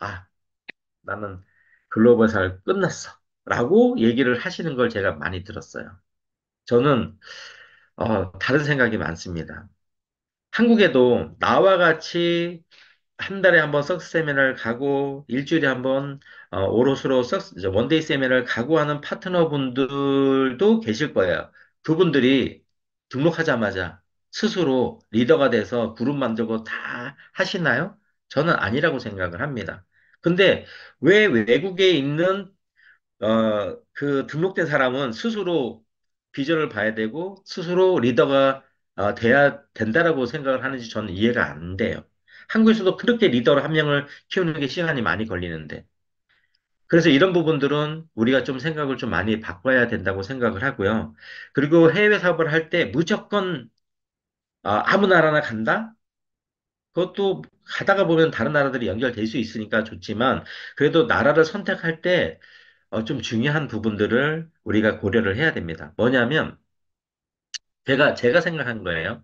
나는 글로벌 사회 끝났어. 라고 얘기를 하시는 걸 제가 많이 들었어요. 저는, 다른 생각이 많습니다. 한국에도 나와 같이 한 달에 한 번 석스 세미나를 가고 일주일에 한 번 오롯으로 원데이 세미나를 가고 하는 파트너분들도 계실 거예요. 그분들이 등록하자마자 스스로 리더가 돼서 그룹 만들고 다 하시나요? 저는 아니라고 생각을 합니다. 근데 왜 외국에 있는 그 등록된 사람은 스스로 비전을 봐야 되고 스스로 리더가 돼야 된다라고 생각을 하는지 저는 이해가 안 돼요. 한국에서도 그렇게 리더를 한 명을 키우는 게 시간이 많이 걸리는데. 그래서 이런 부분들은 우리가 좀 생각을 좀 많이 바꿔야 된다고 생각을 하고요. 그리고 해외 사업을 할 때 무조건 아무 나라나 간다? 그것도 가다가 보면 다른 나라들이 연결될 수 있으니까 좋지만 그래도 나라를 선택할 때 좀 중요한 부분들을 우리가 고려를 해야 됩니다. 뭐냐면, 제가 생각한 거예요.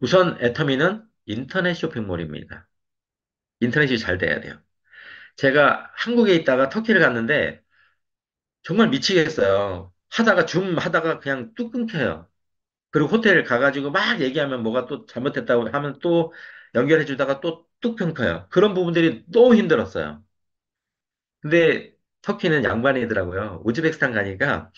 우선 애터미는 인터넷 쇼핑몰입니다. 인터넷이 잘 돼야 돼요. 제가 한국에 있다가 터키를 갔는데, 정말 미치겠어요. 하다가 줌 하다가 그냥 뚝 끊겨요. 그리고 호텔 가가지고 막 얘기하면 뭐가 또 잘못됐다고 하면 또 연결해 주다가 또 뚝 끊겨요. 그런 부분들이 너무 힘들었어요. 근데 터키는 양반이더라고요. 우즈베키스탄 가니까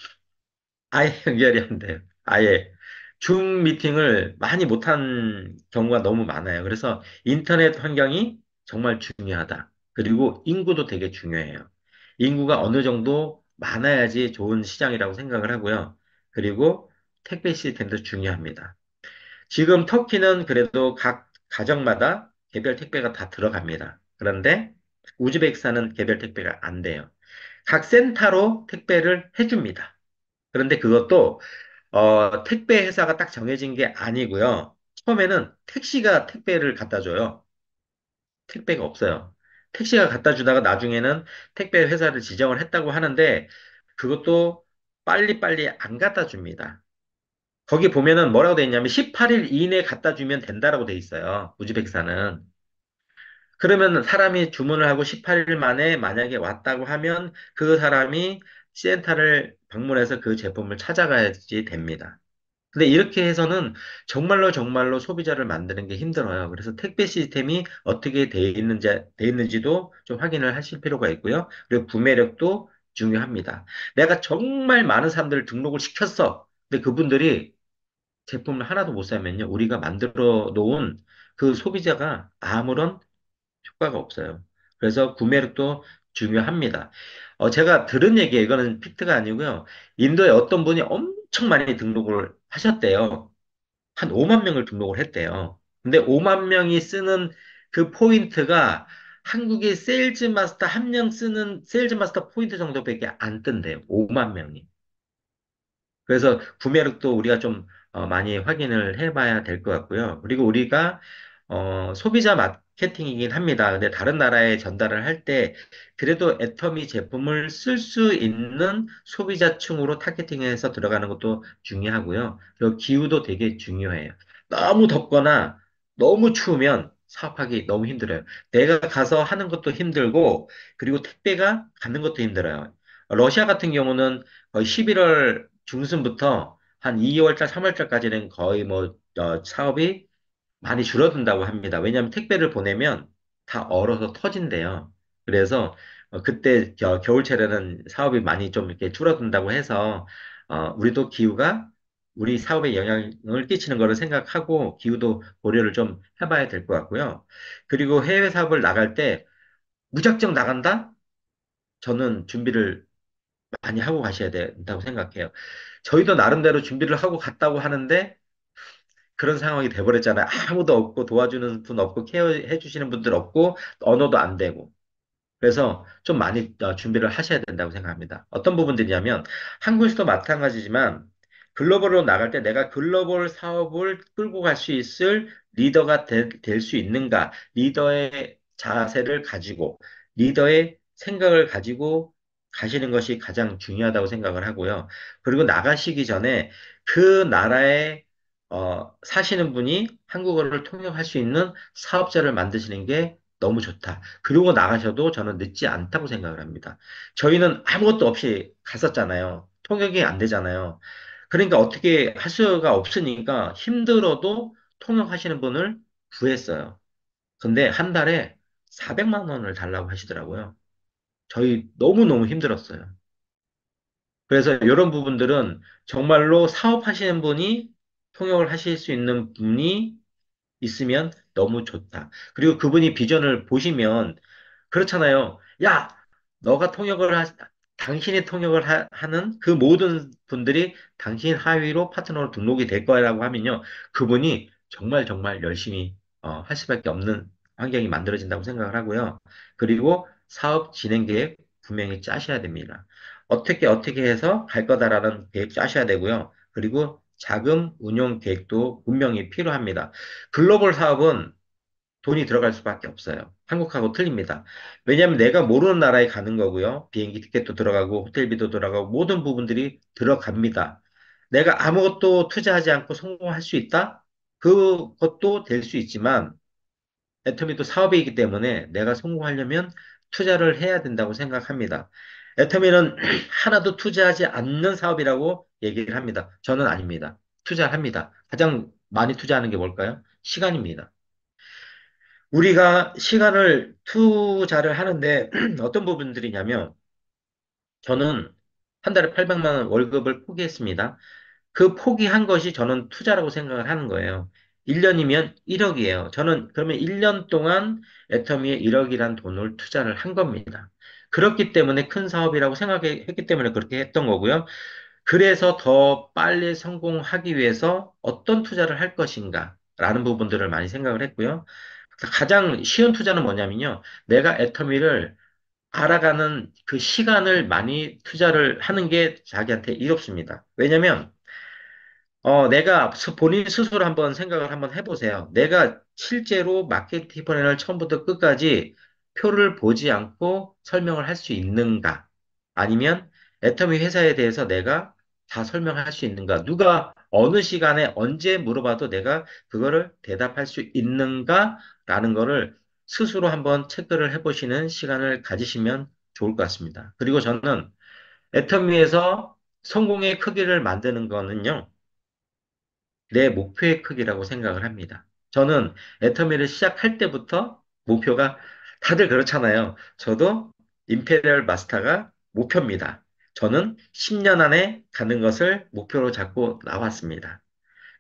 아예 연결이 안 돼요. 아예. 줌 미팅을 많이 못한 경우가 너무 많아요. 그래서 인터넷 환경이 정말 중요하다. 그리고 인구도 되게 중요해요. 인구가 어느 정도 많아야지 좋은 시장이라고 생각을 하고요. 그리고 택배 시스템도 중요합니다. 지금 터키는 그래도 각 가정마다 개별 택배가 다 들어갑니다. 그런데 우즈베키스탄은 개별 택배가 안 돼요. 각 센터로 택배를 해줍니다. 그런데 그것도 택배 회사가 딱 정해진 게 아니고요. 처음에는 택시가 택배를 갖다 줘요. 택배가 없어요. 택시가 갖다 주다가 나중에는 택배 회사를 지정을 했다고 하는데 그것도 빨리빨리 안 갖다 줍니다. 거기 보면은 뭐라고 돼 있냐면 18일 이내에 갖다 주면 된다라고 돼 있어요. 우즈베키스탄은. 그러면 사람이 주문을 하고 18일 만에 만약에 왔다고 하면 그 사람이 센터를 방문해서 그 제품을 찾아가야지 됩니다. 근데 이렇게 해서는 정말로 정말로 소비자를 만드는 게 힘들어요. 그래서 택배 시스템이 어떻게 돼 있는지도 좀 확인을 하실 필요가 있고요. 그리고 구매력도 중요합니다. 내가 정말 많은 사람들을 등록을 시켰어. 근데 그분들이 제품을 하나도 못 사면요. 우리가 만들어 놓은 그 소비자가 아무런 효과가 없어요. 그래서 구매력도 중요합니다. 제가 들은 얘기예요. 이거는 팩트가 아니고요. 인도에 어떤 분이 엄청 많이 등록을 하셨대요. 한 5만 명을 등록을 했대요. 근데 5만 명이 쓰는 그 포인트가 한국의 세일즈 마스터 한 명 쓰는 세일즈 마스터 포인트 정도밖에 안 뜬대요. 5만 명이. 그래서 구매력도 우리가 좀 많이 확인을 해봐야 될 것 같고요. 그리고 우리가 소비자 마케팅이긴 합니다. 근데 다른 나라에 전달을 할 때 그래도 애터미 제품을 쓸 수 있는 소비자층으로 타겟팅해서 들어가는 것도 중요하고요. 그리고 기후도 되게 중요해요. 너무 덥거나 너무 추우면 사업하기 너무 힘들어요. 내가 가서 하는 것도 힘들고 그리고 택배가 가는 것도 힘들어요. 러시아 같은 경우는 거의 11월 중순부터 한 2월달, 3월달까지는 거의 뭐 사업이 많이 줄어든다고 합니다. 왜냐하면 택배를 보내면 다 얼어서 터진대요. 그래서 그때 겨울철에는 사업이 많이 좀 이렇게 줄어든다고 해서 우리도 기후가 우리 사업에 영향을 끼치는 거를 생각하고 기후도 고려를 좀 해봐야 될 것 같고요. 그리고 해외 사업을 나갈 때 무작정 나간다? 저는 준비를 많이 하고 가셔야 된다고 생각해요. 저희도 나름대로 준비를 하고 갔다고 하는데 그런 상황이 돼버렸잖아요. 아무도 없고 도와주는 분 없고 케어해 주시는 분들 없고 언어도 안 되고. 그래서 좀 많이 준비를 하셔야 된다고 생각합니다. 어떤 부분들이냐면 한국에서도 마찬가지지만 글로벌로 나갈 때 내가 글로벌 사업을 끌고 갈 수 있을 리더가 될 수 있는가? 리더의 자세를 가지고 리더의 생각을 가지고 가시는 것이 가장 중요하다고 생각을 하고요. 그리고 나가시기 전에 그 나라에 사시는 분이 한국어를 통역할 수 있는 사업자를 만드시는 게 너무 좋다. 그러고 나가셔도 저는 늦지 않다고 생각을 합니다. 저희는 아무것도 없이 갔었잖아요. 통역이 안 되잖아요. 그러니까 어떻게 할 수가 없으니까 힘들어도 통역하시는 분을 구했어요. 근데 한 달에 400만 원을 달라고 하시더라고요. 저희 너무너무 힘들었어요. 그래서 이런 부분들은 정말로 사업하시는 분이 통역을 하실 수 있는 분이 있으면 너무 좋다. 그리고 그분이 비전을 보시면 그렇잖아요. 야, 너가 당신이 통역을 는그 모든 분들이 당신 하위로 파트너로 등록이 될 거라고 하면요. 그분이 정말 정말 열심히 할 수밖에 없는 환경이 만들어진다고 생각을 하고요. 그리고 사업 진행 계획 분명히 짜셔야 됩니다. 어떻게 해서 갈 거다라는 계획 짜셔야 되고요. 그리고 자금 운용 계획도 분명히 필요합니다. 글로벌 사업은 돈이 들어갈 수밖에 없어요. 한국하고 틀립니다. 왜냐하면 내가 모르는 나라에 가는 거고요. 비행기 티켓도 들어가고 호텔비도 들어가고 모든 부분들이 들어갑니다. 내가 아무것도 투자하지 않고 성공할 수 있다? 그것도 될 수 있지만 애터미도 사업이기 때문에 내가 성공하려면 투자를 해야 된다고 생각합니다. 애터미는 하나도 투자하지 않는 사업이라고 얘기를 합니다. 저는 아닙니다. 투자를 합니다. 가장 많이 투자하는 게 뭘까요? 시간입니다. 우리가 시간을 투자를 하는데 어떤 부분들이냐면 저는 한 달에 800만 원 월급을 포기했습니다. 그 포기한 것이 저는 투자라고 생각을 하는 거예요. 1년이면 1억이에요. 저는 그러면 1년 동안 애터미에 1억이란 돈을 투자를 한 겁니다. 그렇기 때문에 큰 사업이라고 생각했기 때문에 그렇게 했던 거고요. 그래서 더 빨리 성공하기 위해서 어떤 투자를 할 것인가 라는 부분들을 많이 생각을 했고요. 가장 쉬운 투자는 뭐냐면요. 내가 애터미를 알아가는 그 시간을 많이 투자를 하는 게 자기한테 이롭습니다. 왜냐면 내가 본인 스스로 한번 생각을 한번 해보세요. 내가 실제로 마케팅 플랜을 처음부터 끝까지 표를 보지 않고 설명을 할 수 있는가? 아니면 애터미 회사에 대해서 내가 다 설명할 수 있는가? 누가 어느 시간에 언제 물어봐도 내가 그거를 대답할 수 있는가? 라는 거를 스스로 한번 체크를 해보시는 시간을 가지시면 좋을 것 같습니다. 그리고 저는 애터미에서 성공의 크기를 만드는 거는요. 내 목표의 크기라고 생각을 합니다. 저는 애터미를 시작할 때부터 목표가 다들 그렇잖아요. 저도 임페리얼 마스터가 목표입니다. 저는 10년 안에 가는 것을 목표로 잡고 나왔습니다.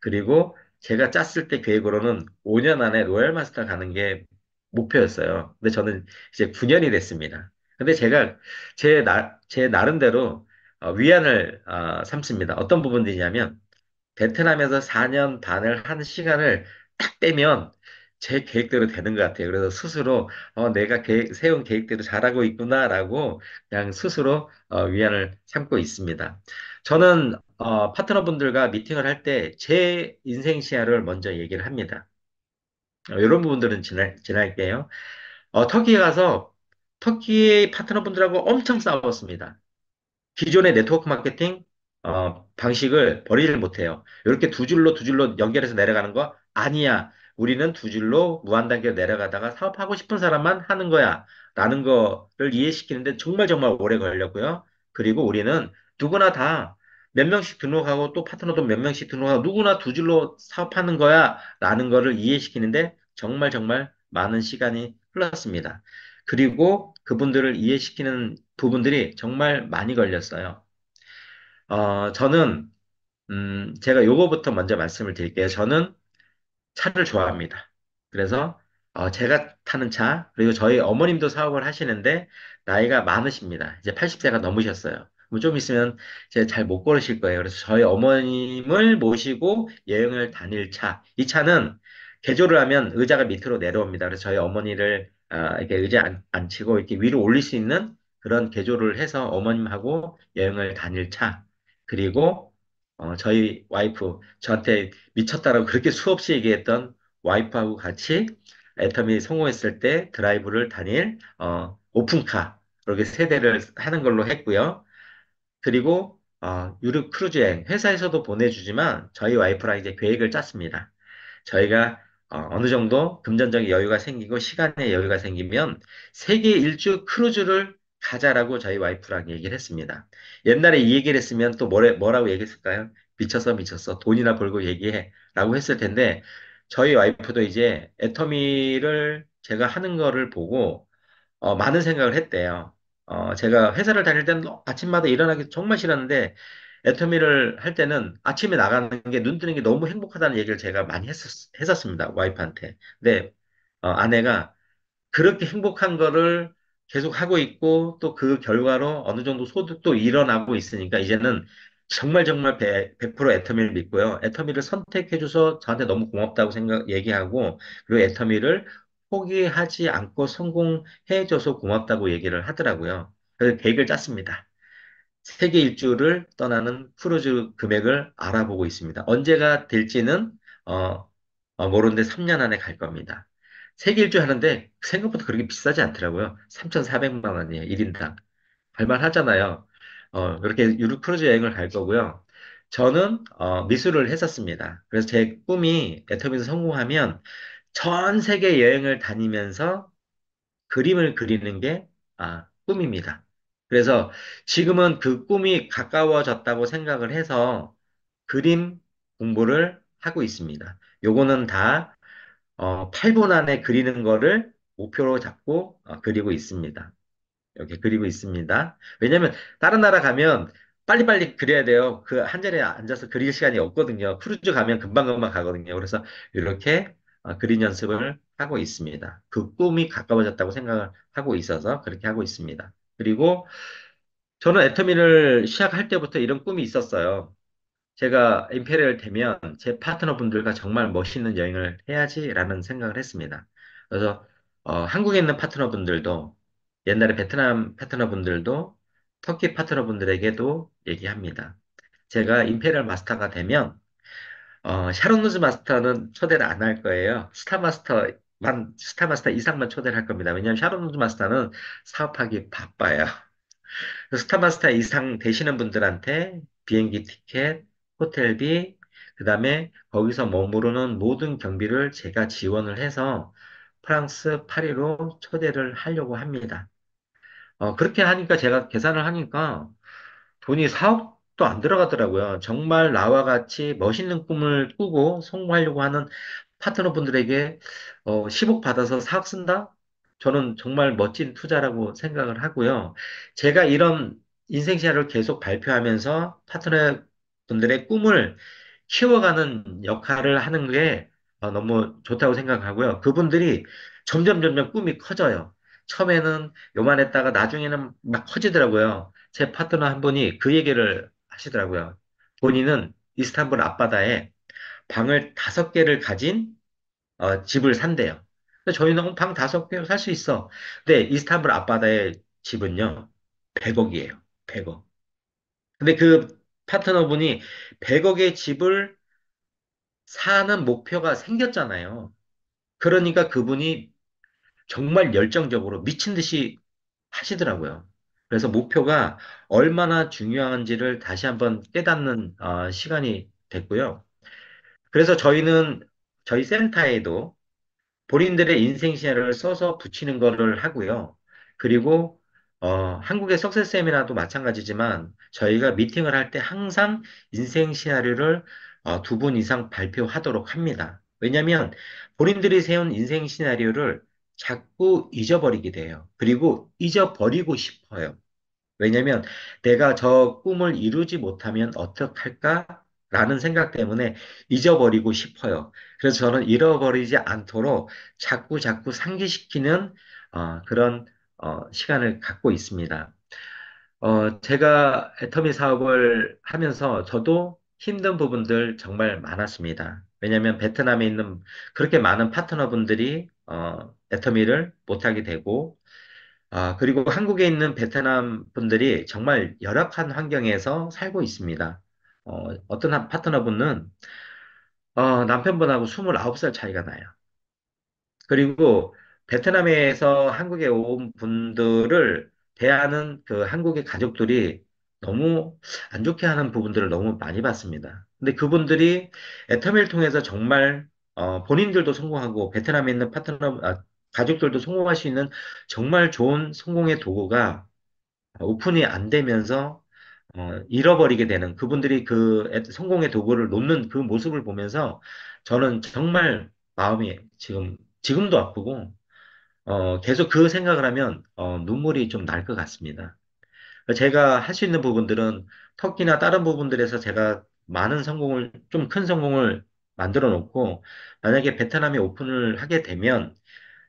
그리고 제가 짰을 때 계획으로는 5년 안에 로얄 마스터 가는 게 목표였어요. 근데 저는 이제 9년이 됐습니다. 근데 제가 제 나름대로 위안을 삼습니다. 어떤 부분들이냐면 베트남에서 4년 반을 한 시간을 딱 빼면 제 계획대로 되는 것 같아요. 그래서 스스로 내가 세운 계획대로 잘하고 있구나라고 그냥 스스로 위안을 삼고 있습니다. 저는 파트너분들과 미팅을 할 때 제 인생 시야를 먼저 얘기를 합니다. 이런 부분들은 지날게요. 터키에 가서 터키의 파트너분들하고 엄청 싸웠습니다. 기존의 네트워크 마케팅 방식을 버리질 못해요. 이렇게 두 줄로 두 줄로 연결해서 내려가는 거 아니야. 우리는 두 줄로 무한단계로 내려가다가 사업하고 싶은 사람만 하는 거야. 라는 거를 이해시키는데 정말 정말 오래 걸렸고요. 그리고 우리는 누구나 다 몇 명씩 등록하고 또 파트너도 몇 명씩 등록하고 누구나 두 줄로 사업하는 거야. 라는 거를 이해시키는데 정말 정말 많은 시간이 흘렀습니다. 그리고 그분들을 이해시키는 부분들이 정말 많이 걸렸어요. 저는, 제가 요거부터 먼저 말씀을 드릴게요. 저는 차를 좋아합니다. 그래서, 제가 타는 차, 그리고 저희 어머님도 사업을 하시는데, 나이가 많으십니다. 이제 80세가 넘으셨어요. 뭐좀 있으면 이제 잘 못 걸으실 거예요. 그래서 저희 어머님을 모시고 여행을 다닐 차. 이 차는 개조를 하면 의자가 밑으로 내려옵니다. 그래서 저희 어머니를 이렇게 의자에 앉히고 이렇게 위로 올릴 수 있는 그런 개조를 해서 어머님하고 여행을 다닐 차. 그리고 저희 와이프 저한테 미쳤다라고 그렇게 수없이 얘기했던 와이프하고 같이 애터미 성공했을 때 드라이브를 다닐 오픈카 그렇게 세 대를 하는 걸로 했고요. 그리고 유럽 크루즈 여행 회사에서도 보내주지만 저희 와이프랑 이제 계획을 짰습니다. 저희가 어느 정도 금전적인 여유가 생기고 시간의 여유가 생기면 세계 일주 크루즈를 가자라고 저희 와이프랑 얘기를 했습니다. 옛날에 이 얘기를 했으면 또 뭐라고 얘기했을까요? 미쳤어, 미쳤어. 돈이나 벌고 얘기해. 라고 했을 텐데, 저희 와이프도 이제 애터미를 제가 하는 거를 보고 많은 생각을 했대요. 제가 회사를 다닐 때는 아침마다 일어나기 정말 싫었는데, 애터미를 할 때는 아침에 나가는 게 눈 뜨는 게 너무 행복하다는 얘기를 제가 많이 했었습니다. 와이프한테. 근데, 아내가 그렇게 행복한 거를 계속 하고 있고, 또 그 결과로 어느 정도 소득도 일어나고 있으니까, 이제는 정말 정말 100% 애터미를 믿고요. 애터미를 선택해줘서 저한테 너무 고맙다고 얘기하고, 그리고 애터미를 포기하지 않고 성공해줘서 고맙다고 얘기를 하더라고요. 그래서 계획을 짰습니다. 세계 일주를 떠나는 크루즈 금액을 알아보고 있습니다. 언제가 될지는 모르는데 3년 안에 갈 겁니다. 세계 일주 하는데 생각보다 그렇게 비싸지 않더라고요. 3,400만 원이에요. 1인당. 갈만 하잖아요. 그렇게 유럽 크루즈 여행을 갈 거고요. 저는 미술을 했었습니다. 그래서 제 꿈이 애터미에서 성공하면 전 세계 여행을 다니면서 그림을 그리는 게 꿈입니다. 그래서 지금은 그 꿈이 가까워졌다고 생각을 해서 그림 공부를 하고 있습니다. 요거는 다 8분 안에 그리는 거를 목표로 잡고 그리고 있습니다. 이렇게 그리고 있습니다. 왜냐면 다른 나라 가면 빨리빨리 그려야 돼요. 그 한 자리에 앉아서 그릴 시간이 없거든요. 크루즈 가면 금방금방 가거든요. 그래서 이렇게 그림 연습을 하고 있습니다. 그 꿈이 가까워졌다고 생각을 하고 있어서 그렇게 하고 있습니다. 그리고 저는 애터미를 시작할 때부터 이런 꿈이 있었어요. 제가 임페리얼 되면 제 파트너분들과 정말 멋있는 여행을 해야지라는 생각을 했습니다. 그래서 한국에 있는 파트너분들도 옛날에 베트남 파트너분들도 터키 파트너분들에게도 얘기합니다. 제가 임페리얼 마스터가 되면 샤론 루즈 마스터는 초대를 안 할 거예요. 스타마스터 이상만 초대를 할 겁니다. 왜냐하면 샤론 루즈 마스터는 사업하기 바빠요. 스타마스터 이상 되시는 분들한테 비행기 티켓, 호텔비, 그 다음에 거기서 머무르는 모든 경비를 제가 지원을 해서 프랑스 파리로 초대를 하려고 합니다. 그렇게 하니까 제가 계산을 하니까 돈이 4억도 안 들어가더라고요. 정말 나와 같이 멋있는 꿈을 꾸고 성공하려고 하는 파트너분들에게 10억 받아서 4억 쓴다? 저는 정말 멋진 투자라고 생각을 하고요. 제가 이런 인생 시야를 계속 발표하면서 파트너분들의 꿈을 키워가는 역할을 하는 게 너무 좋다고 생각하고요. 그분들이 점점 점점 꿈이 커져요. 처음에는 요만했다가 나중에는 막 커지더라고요. 제 파트너 한 분이 그 얘기를 하시더라고요. 본인은 이스탄불 앞바다에 방을 5개를 가진 집을 산대요. 근데 저희는 방 5개 살 수 있어. 근데 이스탄불 앞바다의 집은요, 100억이에요. 100억. 근데 그 파트너분이 100억의 집을 사는 목표가 생겼잖아요. 그러니까 그분이 정말 열정적으로 미친 듯이 하시더라고요. 그래서 목표가 얼마나 중요한지를 다시 한번 깨닫는 시간이 됐고요. 그래서 저희는 저희 센터에도 본인들의 인생 시나리오를 써서 붙이는 거를 하고요. 그리고 한국의 석세스 세미나도 마찬가지지만 저희가 미팅을 할 때 항상 인생 시나리오를 2분 이상 발표하도록 합니다. 왜냐하면 본인들이 세운 인생 시나리오를 자꾸 잊어버리게 돼요. 그리고 잊어버리고 싶어요. 왜냐면 내가 저 꿈을 이루지 못하면 어떡할까? 라는 생각 때문에 잊어버리고 싶어요. 그래서 저는 잃어버리지 않도록 자꾸 자꾸 상기시키는 그런 시간을 갖고 있습니다. 제가 애터미 사업을 하면서 저도 힘든 부분들 정말 많았습니다. 왜냐하면 베트남에 있는 그렇게 많은 파트너분들이 애터미를 못하게 되고 그리고 한국에 있는 베트남 분들이 정말 열악한 환경에서 살고 있습니다. 어떤 한 파트너분은 남편분하고 29살 차이가 나요. 그리고 베트남에서 한국에 온 분들을 대하는 그 한국의 가족들이 너무 안 좋게 하는 부분들을 너무 많이 봤습니다. 근데 그분들이 애터미를 통해서 정말 본인들도 성공하고 베트남에 있는 가족들도 성공할 수 있는 정말 좋은 성공의 도구가 오픈이 안 되면서 잃어버리게 되는 그분들이 성공의 도구를 놓는 그 모습을 보면서 저는 정말 마음이 지금도 아프고 계속 그 생각을 하면 눈물이 좀 날 것 같습니다. 제가 할 수 있는 부분들은 터키나 다른 부분들에서 제가 많은 성공을 좀 큰 성공을 만들어 놓고 만약에 베트남에 오픈을 하게 되면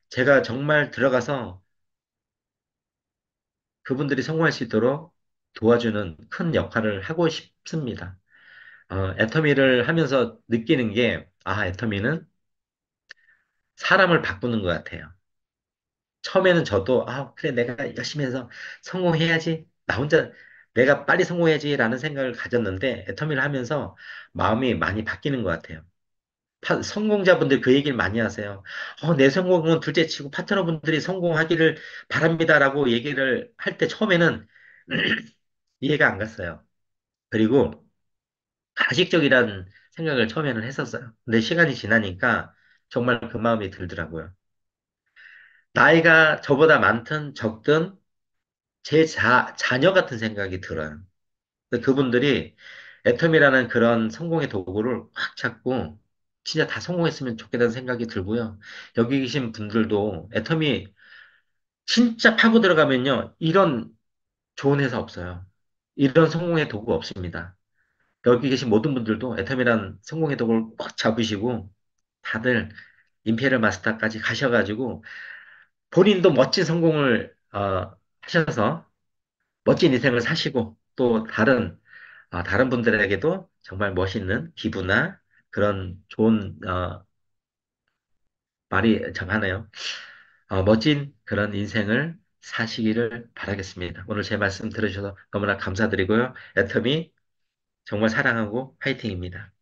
제가 정말 들어가서 그분들이 성공할 수 있도록 도와주는 큰 역할을 하고 싶습니다. 애터미를 하면서 느끼는 게, 애터미는 사람을 바꾸는 것 같아요. 처음에는 저도, 그래, 내가 열심히 해서 성공해야지. 나 혼자 내가 빨리 성공해야지라는 생각을 가졌는데, 애터미를 하면서 마음이 많이 바뀌는 것 같아요. 성공자분들 그 얘기를 많이 하세요. 내 성공은 둘째 치고 파트너분들이 성공하기를 바랍니다라고 얘기를 할 때 처음에는 이해가 안 갔어요. 그리고 가식적이라는 생각을 처음에는 했었어요. 근데 시간이 지나니까 정말 그 마음이 들더라고요. 나이가 저보다 많든 적든 제 자녀 같은 생각이 들어요. 근데 그분들이 애텀이라는 그런 성공의 도구를 확 잡고 진짜 다 성공했으면 좋겠다는 생각이 들고요. 여기 계신 분들도 애텀이 진짜 파고 들어가면요. 이런 좋은 회사 없어요. 이런 성공의 도구 없습니다. 여기 계신 모든 분들도 애텀이란 성공의 도구를 꽉 잡으시고 다들 임페리얼 마스터까지 가셔가지고 본인도 멋진 성공을 하셔서 멋진 인생을 사시고 또 다른 분들에게도 정말 멋있는 기부나 그런 좋은 말이 정하네요. 멋진 그런 인생을 사시기를 바라겠습니다. 오늘 제 말씀 들으셔서 너무나 감사드리고요. 애터미 정말 사랑하고 화이팅입니다.